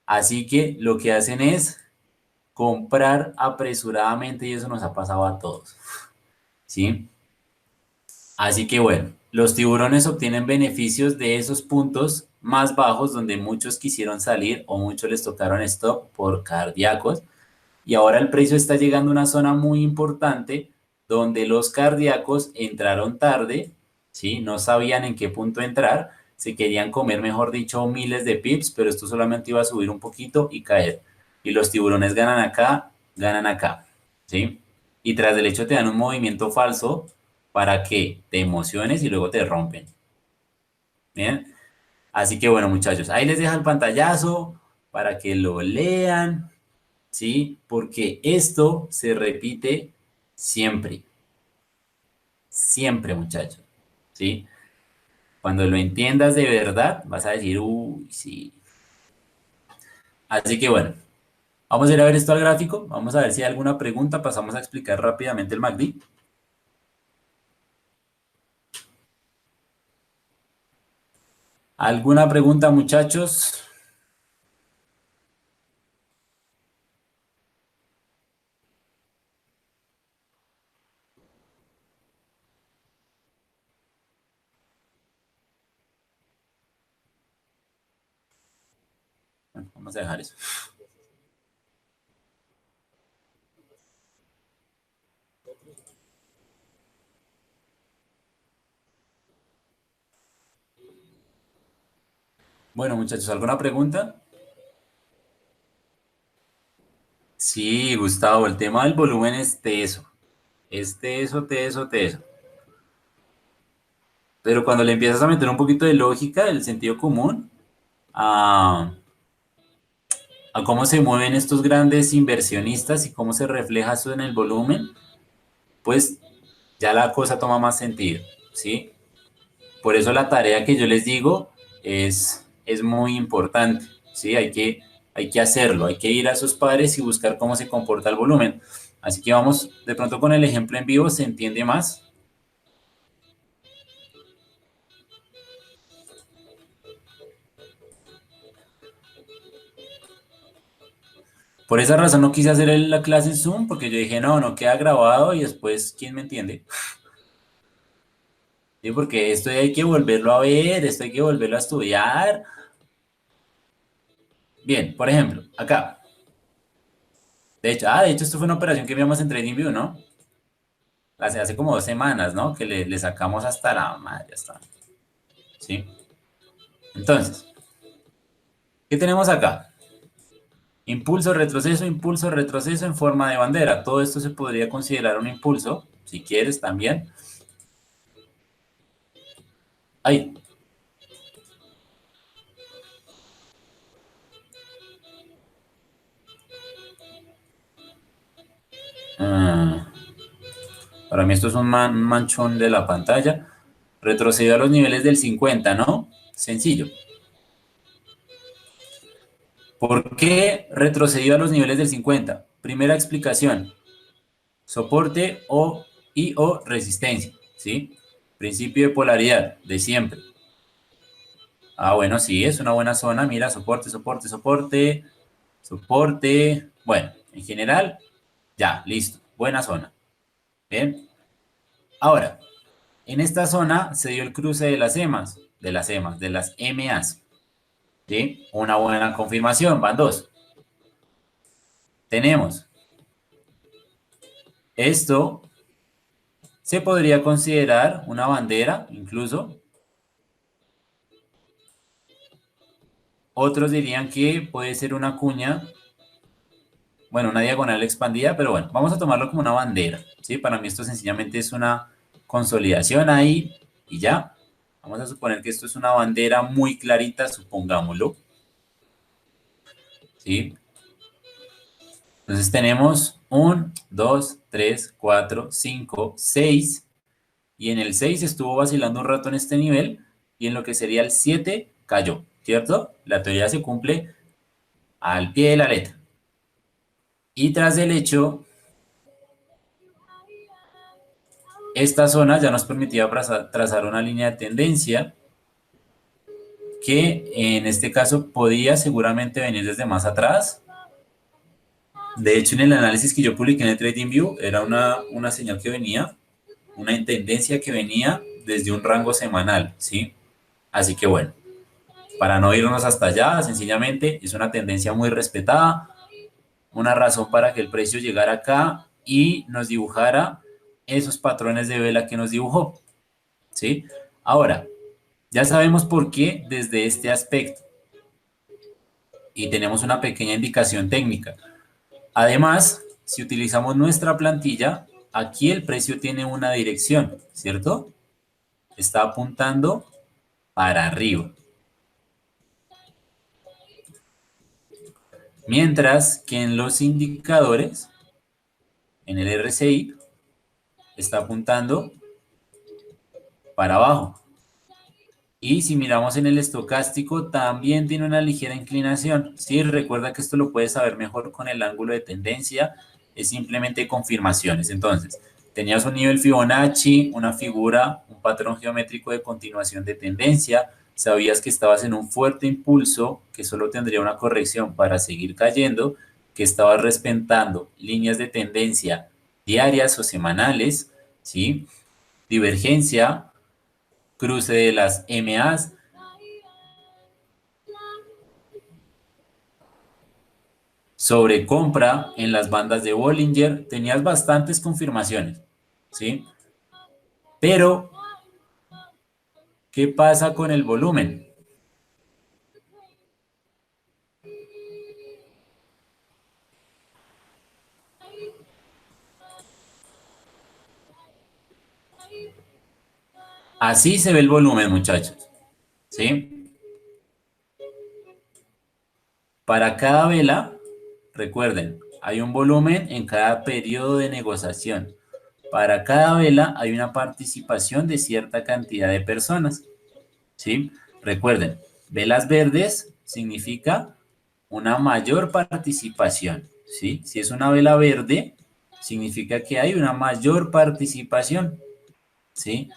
[SPEAKER 1] Así que lo que hacen es comprar apresuradamente y eso nos ha pasado a todos, ¿sí? Así que bueno, los tiburones obtienen beneficios de esos puntos más bajos donde muchos quisieron salir o muchos les tocaron stop por cardíacos. Y ahora el precio está llegando a una zona muy importante donde los cardíacos entraron tarde, ¿sí? No sabían en qué punto entrar, se querían comer, mejor dicho, miles de pips, pero esto solamente iba a subir un poquito y caer. Y los tiburones ganan acá, ¿sí? Y tras del hecho te dan un movimiento falso para que te emociones y luego te rompen. ¿Bien? Así que bueno, muchachos, ahí les dejo el pantallazo para que lo lean. ¿Sí? Porque esto se repite siempre, siempre, muchachos, ¿sí? Cuando lo entiendas de verdad, vas a decir, uy, sí. Así que bueno, vamos a ir a ver esto al gráfico, vamos a ver si hay alguna pregunta, pasamos a explicar rápidamente el MACD. ¿Alguna pregunta, muchachos? Bueno, vamos a dejar eso. Bueno, muchachos, ¿alguna pregunta? Sí, Gustavo, el tema del volumen es teso. Es teso, teso, teso. Pero cuando le empiezas a meter un poquito de lógica, el sentido común, a, a cómo se mueven estos grandes inversionistas y cómo se refleja eso en el volumen, pues ya la cosa toma más sentido, ¿sí? Por eso la tarea que yo les digo es muy importante, ¿sí? Hay que hacerlo, hay que ir a sus pares y buscar cómo se comporta el volumen. Así que vamos, de pronto con el ejemplo en vivo se entiende más. Por esa razón no quise hacer la clase en Zoom, porque yo dije, no, no queda grabado y después, ¿quién me entiende? Sí, porque esto hay que volverlo a ver, esto hay que volverlo a estudiar. Bien, por ejemplo, acá. De hecho, esto fue una operación que vimos en TradingView, ¿no? Hace como 2 semanas, ¿no? Que le sacamos hasta la madre, ya está. ¿Sí? Entonces, ¿qué tenemos acá? Impulso, retroceso en forma de bandera. Todo esto se podría considerar un impulso, si quieres también. ¡Ay! Ah, para mí esto es un manchón de la pantalla. Retrocedió a los niveles del 50, ¿no? Sencillo. ¿Por qué retrocedió a los niveles del 50? Primera explicación. Soporte o resistencia, ¿sí? Principio de polaridad, de siempre. Ah, bueno, sí, es una buena zona. Mira, soporte, soporte, soporte, soporte. Bueno, en general, ya, listo. Buena zona. Bien. Ahora, en esta zona se dio el cruce de las EMAs, de las MAs. ¿Sí? Una buena confirmación, van dos. Tenemos esto, se podría considerar una bandera, incluso. Otros dirían que puede ser una cuña, bueno, una diagonal expandida, pero bueno, vamos a tomarlo como una bandera, ¿sí? Para mí esto sencillamente es una consolidación ahí y ya. Vamos a suponer que esto es una bandera muy clarita, supongámoslo, ¿sí? Entonces tenemos 1, 2, 3, 4, 5, 6, y en el 6 estuvo vacilando un rato en este nivel, y en lo que sería el 7 cayó, ¿cierto? La teoría se cumple al pie de la letra. Y tras el hecho, esta zona ya nos permitía trazar una línea de tendencia que en este caso podía seguramente venir desde más atrás. De hecho, en el análisis que yo publiqué en el TradingView era una señal que venía, una tendencia que venía desde un rango semanal, ¿sí? Así que bueno, para no irnos hasta allá, sencillamente es una tendencia muy respetada, una razón para que el precio llegara acá y nos dibujara esos patrones de vela que nos dibujó, ¿sí? Ahora, ya sabemos por qué desde este aspecto y tenemos una pequeña indicación técnica. Además, si utilizamos nuestra plantilla, aquí el precio tiene una dirección, ¿cierto? Está apuntando para arriba. Mientras que en los indicadores, en el RSI, está apuntando para abajo. Y si miramos en el estocástico, también tiene una ligera inclinación. Sí, recuerda que esto lo puedes saber mejor con el ángulo de tendencia, es simplemente confirmaciones. Entonces, tenías un nivel Fibonacci, una figura, un patrón geométrico de continuación de tendencia, sabías que estabas en un fuerte impulso, que solo tendría una corrección para seguir cayendo, que estabas respetando líneas de tendencia diarias o semanales, ¿sí? Divergencia, cruce de las MAs, sobrecompra en las bandas de Bollinger, tenías bastantes confirmaciones, ¿sí? Pero, ¿qué pasa con el volumen? Así se ve el volumen, muchachos, ¿sí? Para cada vela, recuerden, hay un volumen en cada periodo de negociación. Para cada vela hay una participación de cierta cantidad de personas, ¿sí? Recuerden, velas verdes significa una mayor participación, ¿sí? Si es una vela verde, significa que hay una mayor participación, ¿sí?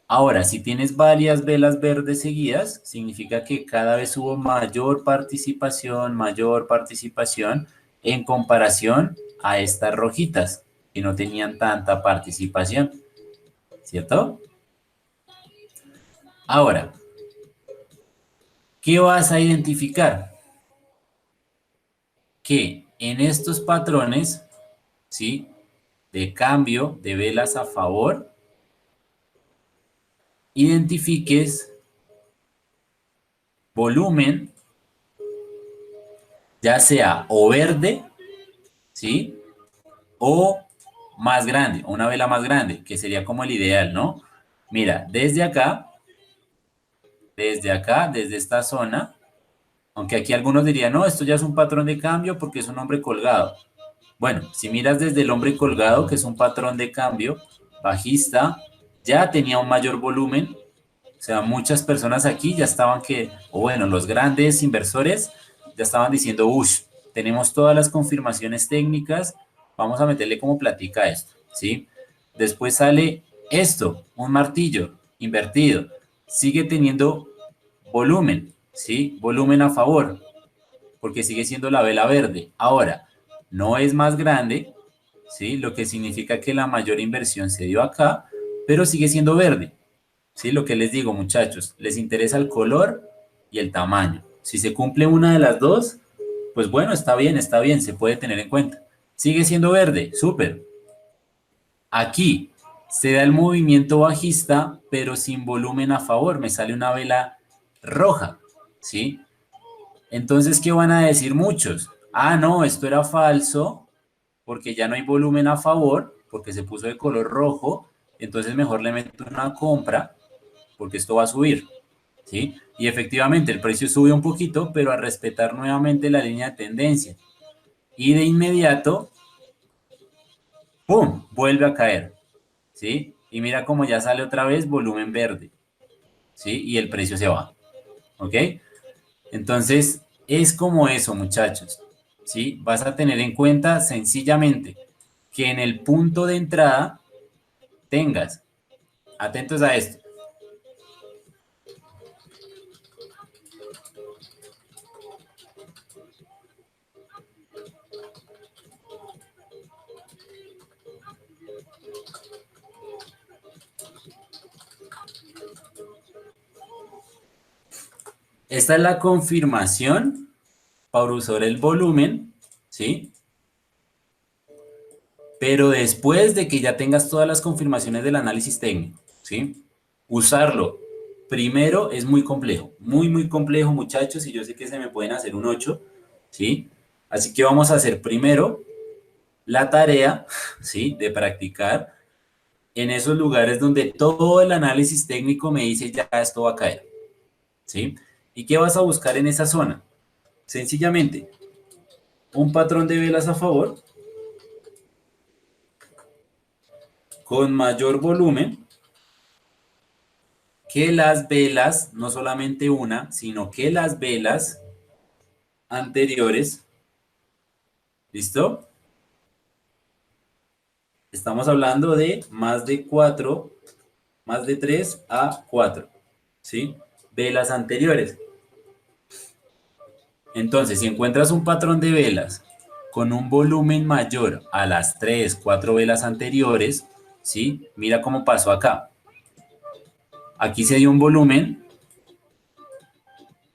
[SPEAKER 1] Ahora, si tienes varias velas verdes seguidas, significa que cada vez hubo mayor participación en comparación a estas rojitas, que no tenían tanta participación, ¿cierto? Ahora, ¿qué vas a identificar? Que en estos patrones, ¿sí? De cambio de velas a favor, identifiques volumen, ya sea o verde, ¿sí? O más grande, una vela más grande, que sería como el ideal, ¿no? Mira, desde acá desde acá, desde esta zona, aunque aquí algunos dirían, no, esto ya es un patrón de cambio porque es un hombre colgado. Bueno, si miras desde el hombre colgado, que es un patrón de cambio bajista, ya tenía un mayor volumen. O sea, muchas personas aquí ya estaban o bueno, los grandes inversores ya estaban diciendo, uff, tenemos todas las confirmaciones técnicas, vamos a meterle como platica a esto, ¿sí? Después sale esto, un martillo invertido, sigue teniendo volumen, ¿sí? Volumen a favor, porque sigue siendo la vela verde. Ahora, no es más grande, ¿sí? Lo que significa que la mayor inversión se dio acá, pero sigue siendo verde. ¿Sí? Lo que les digo, muchachos, les interesa el color y el tamaño. Si se cumple una de las dos, pues bueno, está bien, se puede tener en cuenta. Sigue siendo verde, súper. Aquí se da el movimiento bajista, pero sin volumen a favor. Me sale una vela roja, ¿sí? Entonces, ¿qué van a decir muchos? Ah, no, esto era falso, porque ya no hay volumen a favor, porque se puso de color rojo, entonces mejor le meto una compra, porque esto va a subir, ¿sí? Y efectivamente el precio sube un poquito, pero a respetar nuevamente la línea de tendencia. Y de inmediato, ¡pum!, vuelve a caer, ¿sí? Y mira cómo ya sale otra vez volumen verde, ¿sí? Y el precio se va, ¿ok? Entonces, es como eso, muchachos, ¿sí? Vas a tener en cuenta sencillamente que en el punto de entrada tengas, atentos a esto, esta es la confirmación para usar el volumen, ¿sí? Pero después de que ya tengas todas las confirmaciones del análisis técnico, ¿sí? Usarlo primero es muy complejo, muy complejo, muchachos, y yo sé que se me pueden hacer un 8, ¿sí? Así que vamos a hacer primero la tarea, ¿sí? De practicar en esos lugares donde todo el análisis técnico me dice ya esto va a caer, ¿sí? ¿Y qué vas a buscar en esa zona? Sencillamente, un patrón de velas a favor con mayor volumen que las velas, no solamente una, sino que las velas anteriores, ¿listo? Estamos hablando de más de 4, más de 3 a 4, ¿sí? Velas anteriores. Entonces, si encuentras un patrón de velas con un volumen mayor a las 3, 4 velas anteriores, ¿sí? Mira cómo pasó acá. Aquí se dio un volumen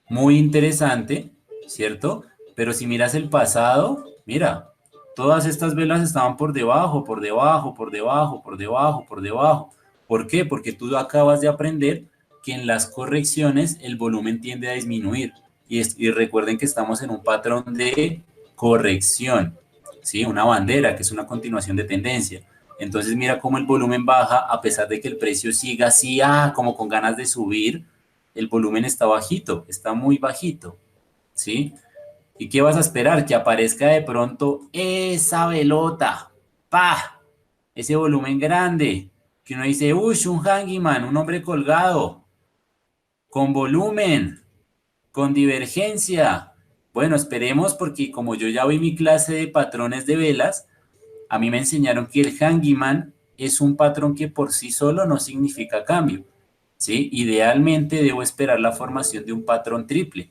[SPEAKER 1] muy interesante, ¿cierto? Pero si miras el pasado, mira, todas estas velas estaban por debajo, por debajo, por debajo, por debajo, por debajo. ¿Por qué? Porque tú acabas de aprender que en las correcciones el volumen tiende a disminuir. Y recuerden que estamos en un patrón de corrección, ¿sí? Una bandera, que es una continuación de tendencia. Entonces mira cómo el volumen baja a pesar de que el precio siga así, como con ganas de subir, el volumen está bajito, está muy bajito, ¿sí? ¿Y qué vas a esperar? Que aparezca de pronto esa velota, ¡pa! Ese volumen grande, que uno dice, uy, un hangyman, un hombre colgado, con volumen, con divergencia. Bueno, esperemos porque como yo ya vi mi clase de patrones de velas, a mí me enseñaron que el hangyman es un patrón que por sí solo no significa cambio, ¿sí? Idealmente debo esperar la formación de un patrón triple.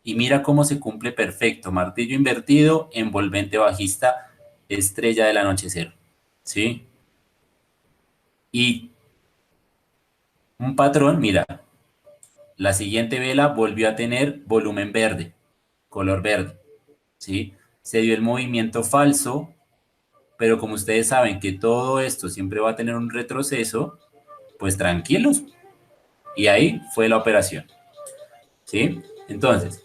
[SPEAKER 1] Y mira cómo se cumple perfecto. Martillo invertido, envolvente bajista, estrella del anochecer, ¿sí? Y un patrón, mira, la siguiente vela volvió a tener volumen verde, color verde, ¿sí? Se dio el movimiento falso, pero como ustedes saben que todo esto siempre va a tener un retroceso, pues tranquilos. Y ahí fue la operación, ¿sí? Entonces,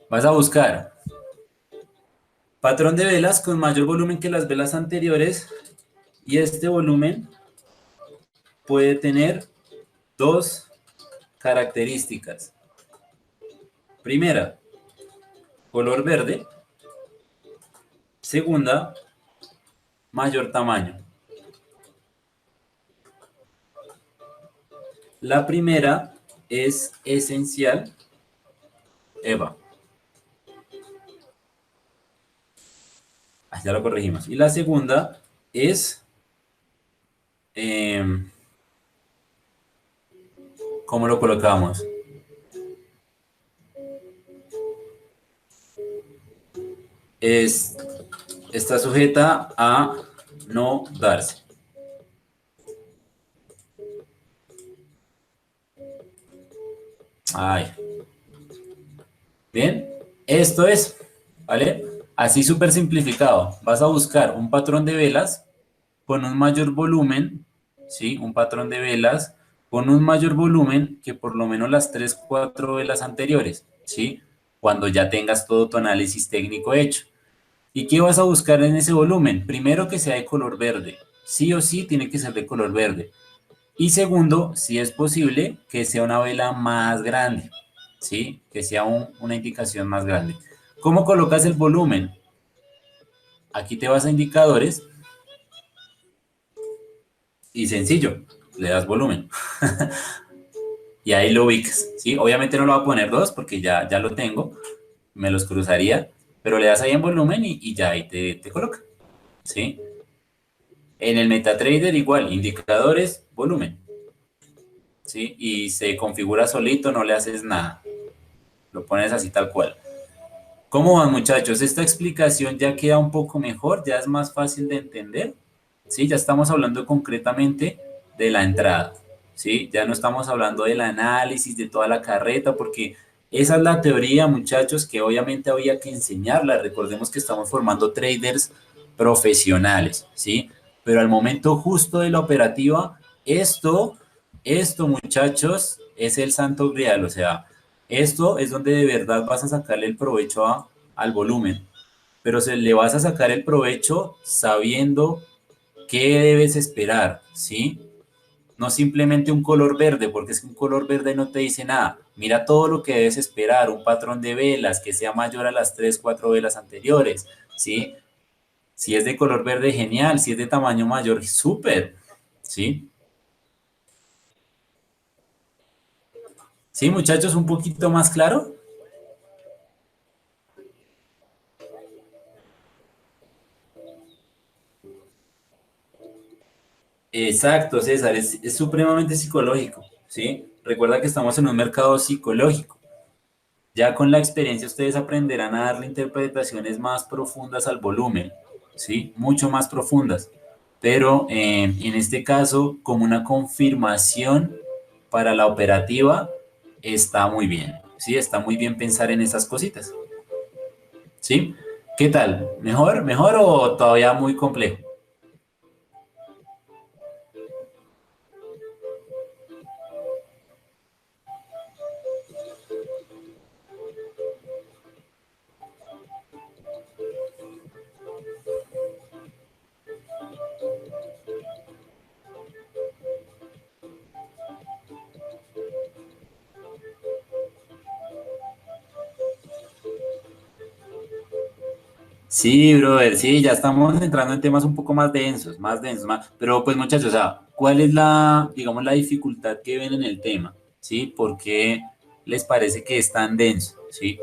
[SPEAKER 1] vas a buscar patrón de velas con mayor volumen que las velas anteriores y este volumen puede tener dos características. Primera, color verde. Segunda, mayor tamaño. La primera es esencial, Eva. Ya lo corregimos. Y la segunda es, eh, ¿cómo lo colocamos? Está sujeta a no darse. Ay, bien, esto es, ¿vale? Así súper simplificado. Vas a buscar un patrón de velas con un mayor volumen, ¿sí? Un patrón de velas con un mayor volumen que por lo menos las 3 4 velas anteriores, ¿sí? Cuando ya tengas todo tu análisis técnico hecho. ¿Y qué vas a buscar en ese volumen? Primero, que sea de color verde. Sí o sí tiene que ser de color verde. Y segundo, si es posible, que sea una vela más grande, ¿sí? Que sea una indicación más grande. ¿Cómo colocas el volumen? Aquí te vas a indicadores y sencillo, le das volumen. Y ahí lo ubicas, ¿sí? Obviamente no lo voy a poner dos porque ya lo tengo, me los cruzaría, pero le das ahí en volumen y ya ahí te coloca, ¿sí? En el MetaTrader igual, indicadores, volumen, ¿sí? Y se configura solito, no le haces nada, lo pones así tal cual. ¿Cómo van, muchachos? Esta explicación ya queda un poco mejor, ya es más fácil de entender, ¿sí? Ya estamos hablando concretamente de la entrada, ¿sí? Ya no estamos hablando del análisis de toda la carreta, porque esa es la teoría, muchachos, que obviamente había que enseñarla. Recordemos que estamos formando traders profesionales, ¿sí? Pero al momento justo de la operativa, esto, muchachos, es el santo grial, o sea, esto es donde de verdad vas a sacarle el provecho al volumen, pero se le vas a sacar el provecho sabiendo qué debes esperar, ¿sí? No simplemente un color verde, porque es que un color verde no te dice nada. Mira todo lo que debes esperar, un patrón de velas que sea mayor a las 3 4 velas anteriores, ¿sí? Si es de color verde, genial. Si es de tamaño mayor, súper, ¿sí? ¿Sí, muchachos? Un poquito más claro. Exacto, César, es supremamente psicológico, ¿sí? Recuerda que estamos en un mercado psicológico. Ya con la experiencia ustedes aprenderán a darle interpretaciones más profundas al volumen, ¿sí? Mucho más profundas. Pero en este caso, como una confirmación para la operativa, está muy bien, ¿sí? Está muy bien pensar en esas cositas, ¿sí? ¿Qué tal? ¿Mejor? ¿Mejor o todavía muy complejo? Sí, brother, sí, ya estamos entrando en temas un poco más densos, más, pero pues muchachos, o sea, ¿cuál es la, digamos, la dificultad que ven en el tema? ¿Sí? ¿Por qué les parece que es tan denso? ¿Sí?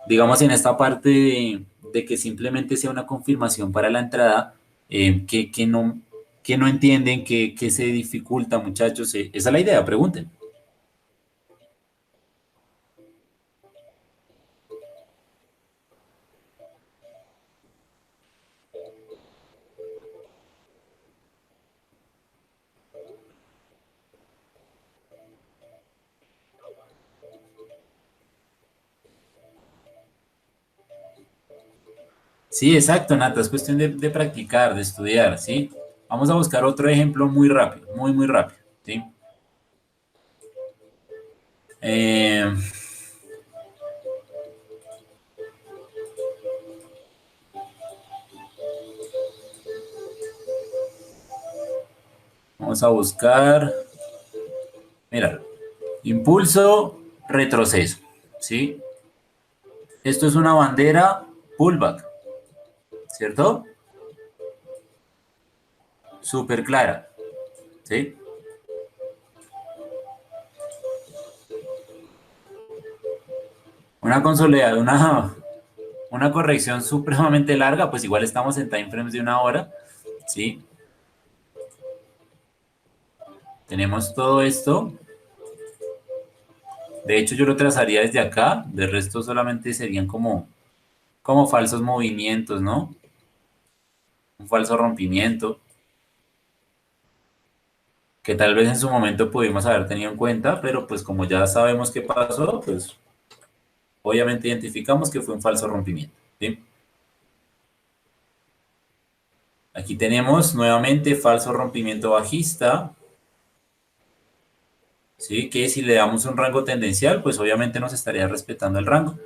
[SPEAKER 1] Digamos, en esta parte de que simplemente sea una confirmación para la entrada, que no entienden, que se dificulta, muchachos. Esa es la idea, pregunten. Sí, exacto, Nata, es cuestión de practicar, de estudiar, ¿sí? Vamos a buscar otro ejemplo muy rápido, muy rápido, ¿sí? Eh, Vamos a buscar, mira, impulso, retroceso, ¿sí? Esto es una bandera pullback, ¿cierto? Súper clara, ¿sí? Una consolidada, una corrección supremamente larga, pues igual estamos en time frames de 1 hora, ¿sí? Tenemos todo esto. De hecho, yo lo trazaría desde acá. De resto solamente serían como falsos movimientos, ¿no? Un falso rompimiento que tal vez en su momento pudimos haber tenido en cuenta, pero pues como ya sabemos qué pasó, pues obviamente identificamos que fue un falso rompimiento, ¿sí? Aquí tenemos nuevamente falso rompimiento bajista, ¿sí? Que si le damos un rango tendencial, pues obviamente nos estaría respetando el rango.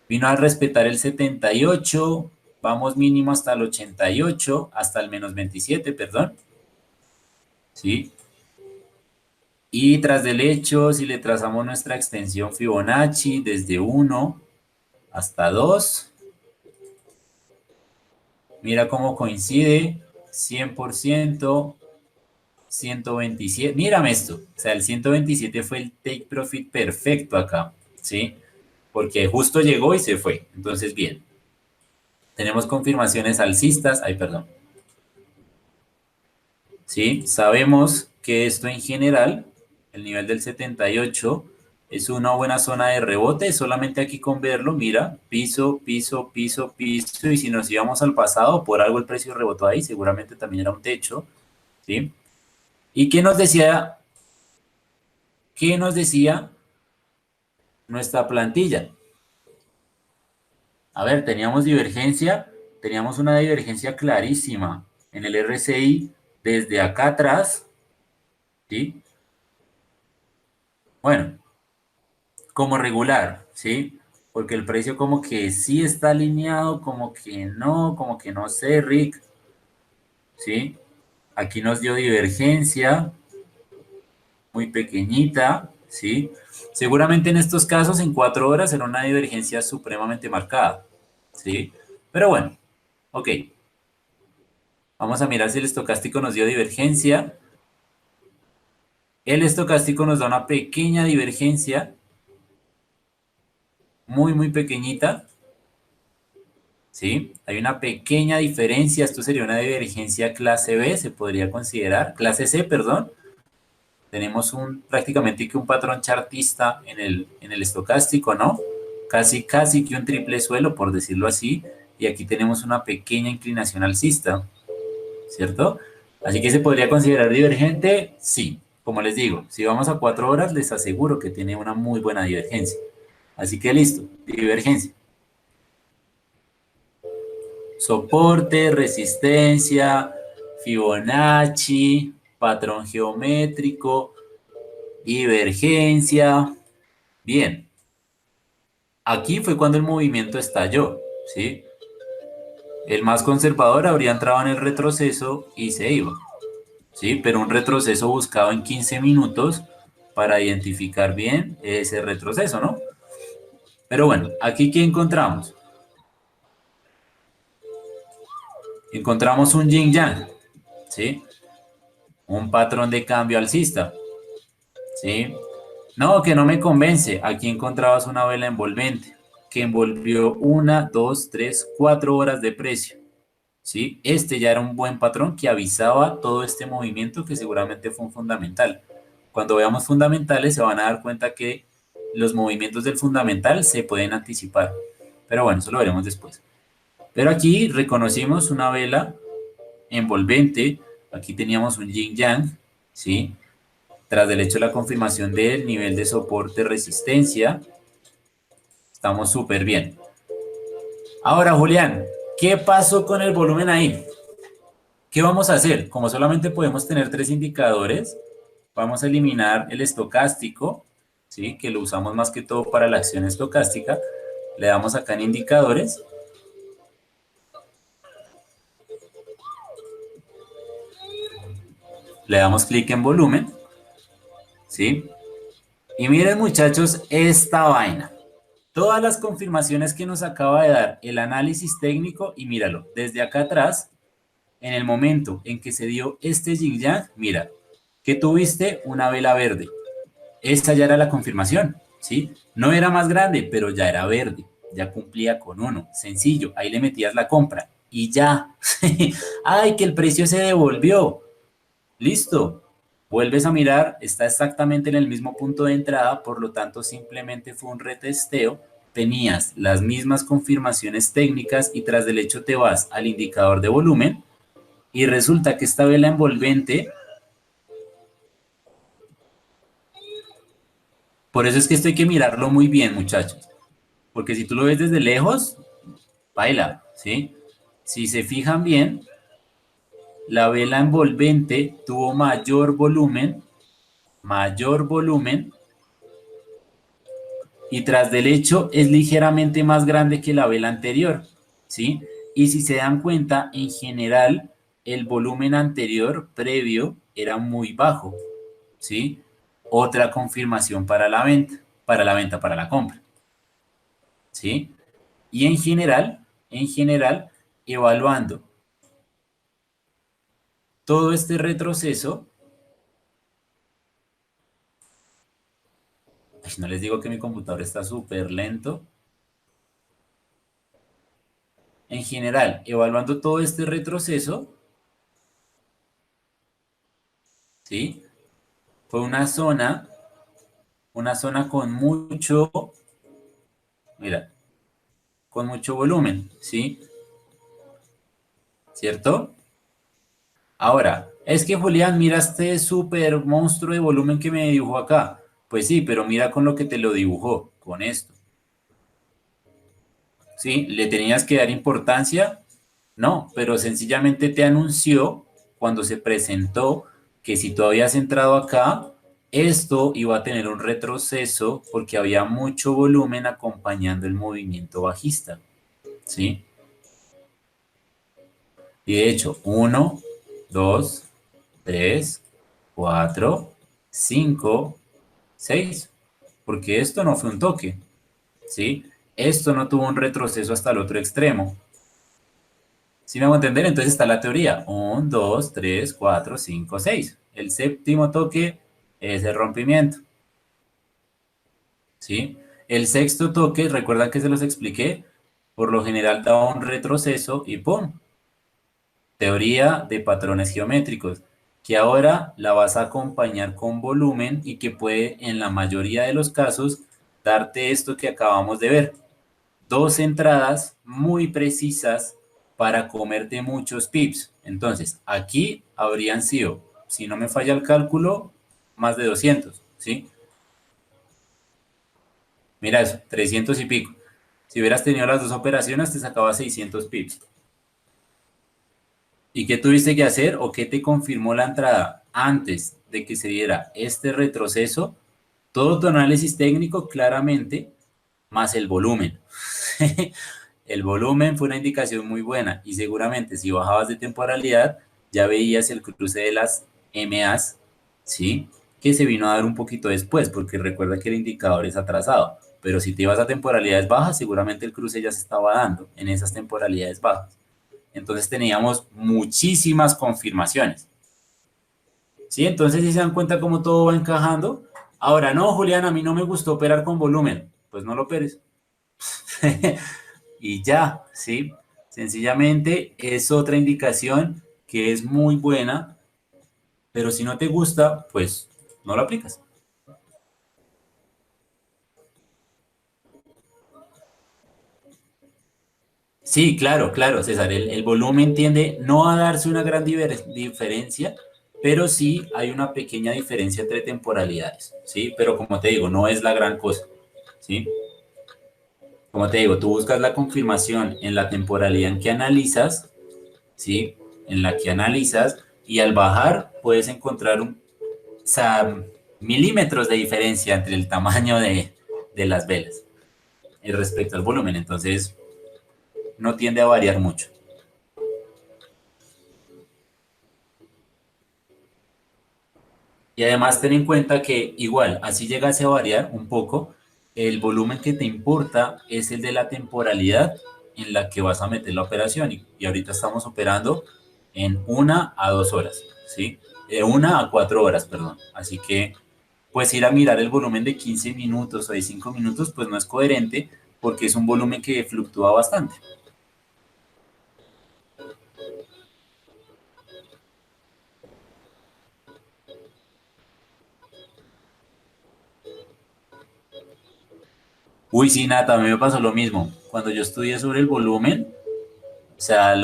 [SPEAKER 1] Vino a respetar el 78, vamos mínimo hasta el 88, hasta el -27, perdón, ¿sí? Y tras del hecho, si le trazamos nuestra extensión Fibonacci desde 1 hasta 2, mira cómo coincide, 100%, 127, mírame esto, o sea, el 127 fue el take profit perfecto acá, ¿sí? Porque justo llegó y se fue, entonces bien. Tenemos confirmaciones alcistas, ay, perdón, ¿sí? Sabemos que esto en general, el nivel del 78, es una buena zona de rebote, solamente aquí con verlo, mira, piso, piso, piso, piso, y si nos íbamos al pasado, por algo el precio rebotó ahí, seguramente también era un techo, ¿sí? ¿Y qué nos decía nuestra plantilla? A ver, teníamos una divergencia clarísima en el RSI desde acá atrás, ¿sí? Bueno, como regular, ¿sí? Porque el precio como que sí está alineado, como que no sé, Rick, ¿sí? Aquí nos dio divergencia muy pequeñita, ¿sí? Seguramente en estos casos en 4 horas era una divergencia supremamente marcada, ¿sí? Pero bueno, ok. Vamos a mirar si el estocástico nos dio divergencia. El estocástico nos da una pequeña divergencia, muy, muy pequeñita, ¿sí? Hay una pequeña diferencia, esto sería una divergencia clase B, se podría considerar, clase C, perdón. Tenemos prácticamente que un patrón chartista en el estocástico, ¿no? Casi, casi que un triple suelo, por decirlo así, y aquí tenemos una pequeña inclinación alcista, ¿cierto? Así que se podría considerar divergente, sí. Como les digo, si vamos a 4 horas, les aseguro que tiene una muy buena divergencia. Así que listo, divergencia. Soporte, resistencia, Fibonacci, patrón geométrico, divergencia. Bien, aquí fue cuando el movimiento estalló, ¿sí? El más conservador habría entrado en el retroceso y se iba, ¿sí? Pero un retroceso buscado en 15 minutos para identificar bien ese retroceso, ¿no? Pero bueno, aquí ¿qué encontramos? Encontramos un yin yang, ¿sí? Un patrón de cambio alcista, ¿sí? No, que no me convence. Aquí encontrabas una vela envolvente que envolvió 1, 2, 3, 4 horas de precio, ¿sí? Este ya era un buen patrón que avisaba todo este movimiento que seguramente fue un fundamental. Cuando veamos fundamentales se van a dar cuenta que los movimientos del fundamental se pueden anticipar. Pero bueno, eso lo veremos después. Pero aquí reconocimos una vela envolvente. Aquí teníamos un yin yang, ¿sí? Tras del hecho de la confirmación del nivel de soporte resistencia, estamos súper bien. Ahora, Julián, ¿qué pasó con el volumen ahí? ¿Qué vamos a hacer? Como solamente podemos tener 3 indicadores, vamos a eliminar el estocástico, ¿sí? Que lo usamos más que todo para la acción estocástica. Le damos acá en indicadores. Le damos clic en volumen, ¿sí? Y miren muchachos esta vaina. Todas las confirmaciones que nos acaba de dar el análisis técnico y míralo, desde acá atrás, en el momento en que se dio este yin yang, mira, que tuviste una vela verde. Esta ya era la confirmación, ¿sí? No era más grande, pero ya era verde, ya cumplía con uno. Sencillo, ahí le metías la compra y ya. Ay, que el precio se devolvió. Listo. Vuelves a mirar, está exactamente en el mismo punto de entrada, por lo tanto simplemente fue un retesteo. Tenías las mismas confirmaciones técnicas y tras del hecho te vas al indicador de volumen y resulta que esta vela envolvente, por eso es que esto hay que mirarlo muy bien, muchachos, porque si tú lo ves desde lejos, baila, ¿sí? Si se fijan bien, la vela envolvente tuvo mayor volumen, y tras del hecho es ligeramente más grande que la vela anterior, ¿sí? Y si se dan cuenta, en general, el volumen anterior, previo, era muy bajo, ¿sí? Otra confirmación para la compra, ¿sí? Y en general, evaluando todo este retroceso, no les digo que mi computador está súper lento, en general, evaluando todo este retroceso, ¿sí? Fue una zona con mucho, mira, con mucho volumen, ¿sí? ¿Cierto? Ahora, es que Julián, mira este súper monstruo de volumen que me dibujó acá. Pues sí, pero mira con lo que te lo dibujó, con esto. ¿Sí? ¿Le tenías que dar importancia? No, pero sencillamente te anunció cuando se presentó que si tú habías entrado acá, esto iba a tener un retroceso porque había mucho volumen acompañando el movimiento bajista, ¿sí? Y de hecho, uno, 2, 3, 4, 5, 6, porque esto no fue un toque, ¿sí? Esto no tuvo un retroceso hasta el otro extremo. ¿Sí me hago entender? Entonces está la teoría. 1, 2, 3, 4, 5, 6. El séptimo toque es el rompimiento. ¿Sí? El sexto toque, recuerdan que se los expliqué, por lo general da un retroceso y ¡pum! Teoría de patrones geométricos, que ahora la vas a acompañar con volumen y que puede, en la mayoría de los casos, darte esto que acabamos de ver. Dos entradas muy precisas para comerte muchos pips. Entonces, aquí habrían sido, si no me falla el cálculo, más de 200, ¿sí? Mira eso, 300 y pico. Si hubieras tenido las dos operaciones, te sacaba 600 pips. ¿Y qué tuviste que hacer o qué te confirmó la entrada antes de que se diera este retroceso? Todo tu análisis técnico claramente, más el volumen. El volumen fue una indicación muy buena y seguramente si bajabas de temporalidad ya veías el cruce de las MAs, ¿sí? Que se vino a dar un poquito después, porque recuerda que el indicador es atrasado. Pero si te ibas a temporalidades bajas, seguramente el cruce ya se estaba dando en esas temporalidades bajas. Entonces teníamos muchísimas confirmaciones, ¿sí? Entonces si se dan cuenta cómo todo va encajando. Ahora, no, Julián, a mí no me gustó operar con volumen. Pues no lo operes. Y ya, ¿sí? Sencillamente es otra indicación que es muy buena, pero si no te gusta, pues no lo aplicas. Sí, claro, claro, César. El volumen tiende no a darse una gran diferencia, pero sí hay una pequeña diferencia entre temporalidades, ¿sí? Pero como te digo, no es la gran cosa, ¿sí? Como te digo, tú buscas la confirmación en la temporalidad en que analizas, ¿sí? En la que analizas y al bajar puedes encontrar o sea, milímetros de diferencia entre el tamaño de las velas respecto al volumen. Entonces, no tiende a variar mucho. Y además ten en cuenta que igual, así llegase a variar un poco, el volumen que te importa es el de la temporalidad en la que vas a meter la operación. Y ahorita estamos operando en 1 a 2 horas, ¿sí? De 1 a 4 horas, perdón. Así que, pues ir a mirar el volumen de 15 minutos o de 5 minutos, pues no es coherente porque es un volumen que fluctúa bastante. Uy, sí, Nata, a mí me pasó lo mismo. Cuando yo estudié sobre el volumen, o sea,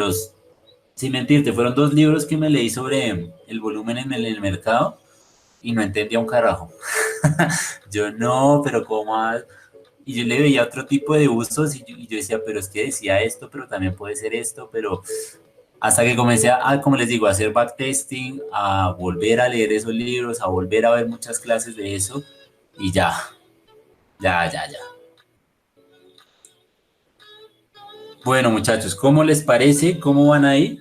[SPEAKER 1] sin mentirte, fueron 2 libros que me leí sobre el volumen en el mercado y no entendía un carajo. Yo no, pero ¿cómo? Y yo le veía otro tipo de usos y yo decía, pero es que decía esto, pero también puede ser esto, pero hasta que comencé como les digo, a hacer backtesting, a volver a leer esos libros, a volver a ver muchas clases de eso y ya, ya, ya, ya. Bueno, muchachos, ¿cómo les parece? ¿Cómo van ahí?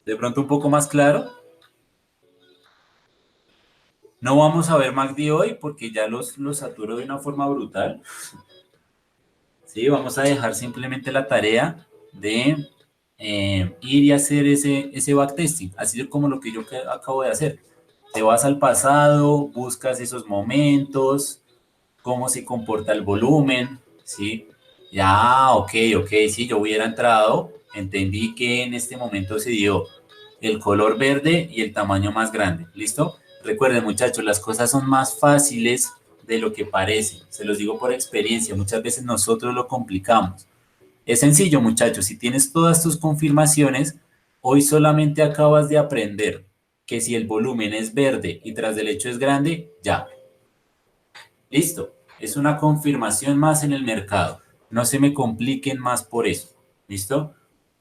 [SPEAKER 1] De pronto un poco más claro. No vamos a ver MACD hoy porque ya los saturo de una forma brutal. Sí, vamos a dejar simplemente la tarea de ir y hacer ese backtesting, así como lo que yo acabo de hacer. Te vas al pasado, buscas esos momentos, cómo se comporta el volumen, ¿sí? Ya, ok, ok, sí, yo hubiera entrado, entendí que en este momento se dio el color verde y el tamaño más grande, ¿listo? Recuerden, muchachos, las cosas son más fáciles de lo que parecen, se los digo por experiencia, muchas veces nosotros lo complicamos. Es sencillo, muchachos, si tienes todas tus confirmaciones, hoy solamente acabas de aprender que si el volumen es verde y tras del hecho es grande, ya, listo, es una confirmación más en el mercado. No se me compliquen más por eso. ¿Listo?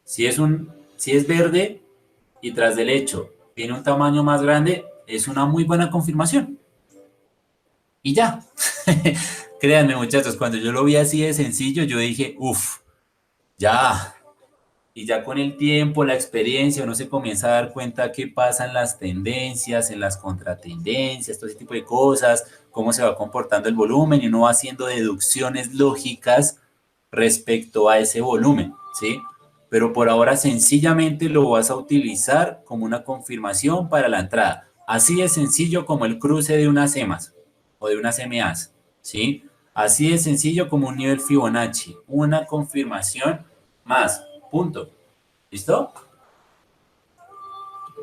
[SPEAKER 1] Si es verde y tras del hecho tiene un tamaño más grande, es una muy buena confirmación. Y ya. Créanme, muchachos, cuando yo lo vi así de sencillo, yo dije, uff, ya. Y ya con el tiempo, la experiencia, uno se comienza a dar cuenta qué pasa en las tendencias, en las contratendencias, todo ese tipo de cosas, cómo se va comportando el volumen y uno va haciendo deducciones lógicas respecto a ese volumen, ¿sí? Pero por ahora sencillamente lo vas a utilizar como una confirmación para la entrada. Así de sencillo como el cruce de unas EMAs o de unas MAs, ¿sí? Así de sencillo como un nivel Fibonacci, una confirmación más, punto. ¿Listo?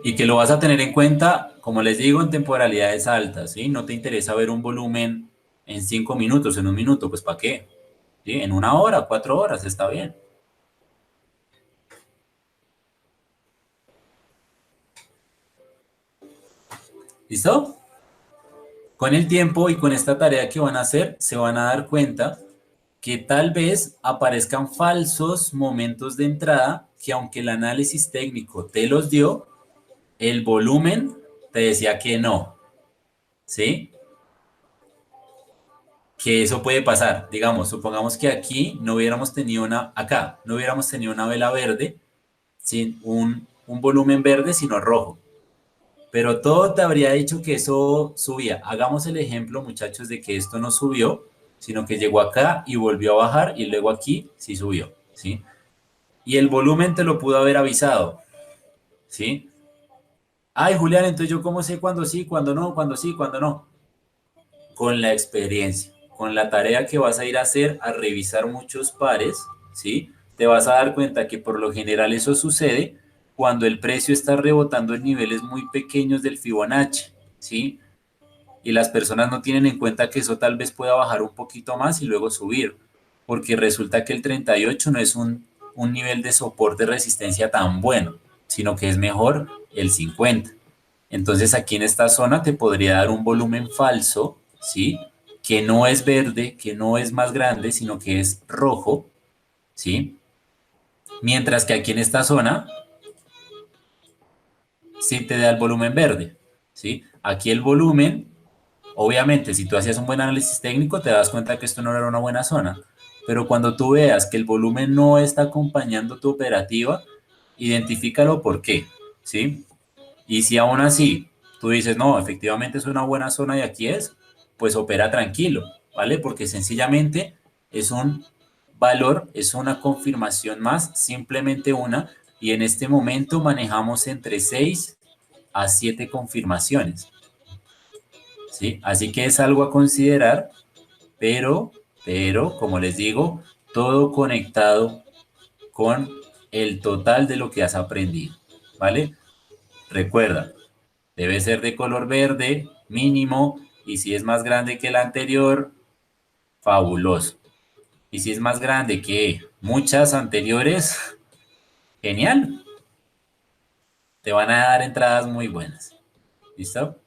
[SPEAKER 1] Y que lo vas a tener en cuenta, como les digo, en temporalidades altas, ¿sí? No te interesa ver un volumen en 5 minutos, en un minuto, pues ¿para qué? ¿Sí? En 1 hora, 4 horas, está bien. ¿Listo? Con el tiempo y con esta tarea que van a hacer, se van a dar cuenta que tal vez aparezcan falsos momentos de entrada que aunque el análisis técnico te los dio, el volumen te decía que no, ¿sí? Que eso puede pasar. Digamos, supongamos que aquí no hubiéramos tenido acá no hubiéramos tenido una vela verde sin un volumen verde, sino rojo. Pero todo te habría dicho que eso subía. Hagamos el ejemplo, muchachos, de que esto no subió, sino que llegó acá y volvió a bajar y luego aquí sí subió, ¿sí? Y el volumen te lo pudo haber avisado, ¿sí? Ay, Julián, entonces yo cómo sé cuándo sí, cuándo no, cuándo sí, cuándo no. Con la experiencia, con la tarea que vas a ir a hacer, a revisar muchos pares, ¿sí? Te vas a dar cuenta que por lo general eso sucede cuando el precio está rebotando en niveles muy pequeños del Fibonacci, ¿sí? Y las personas no tienen en cuenta que eso tal vez pueda bajar un poquito más y luego subir, porque resulta que el 38 no es un nivel de soporte resistencia tan bueno, sino que es mejor el 50. Entonces aquí en esta zona te podría dar un volumen falso, ¿sí? Que no es verde, que no es más grande, sino que es rojo, ¿sí? Mientras que aquí en esta zona sí te da el volumen verde, ¿sí? Aquí el volumen, obviamente, si tú hacías un buen análisis técnico, te das cuenta que esto no era una buena zona. Pero cuando tú veas que el volumen no está acompañando tu operativa, identifícalo por qué, ¿sí? Y si aún así tú dices, no, efectivamente es una buena zona y aquí es, pues opera tranquilo, ¿vale? Porque sencillamente es un valor, es una confirmación más, simplemente una, y en este momento manejamos entre 6 a 7 confirmaciones, ¿sí? Así que es algo a considerar, pero, como les digo, todo conectado con el total de lo que has aprendido, ¿vale? Recuerda, debe ser de color verde, mínimo, y si es más grande que el anterior, fabuloso. Y si es más grande que muchas anteriores, genial. Te van a dar entradas muy buenas. ¿Listo?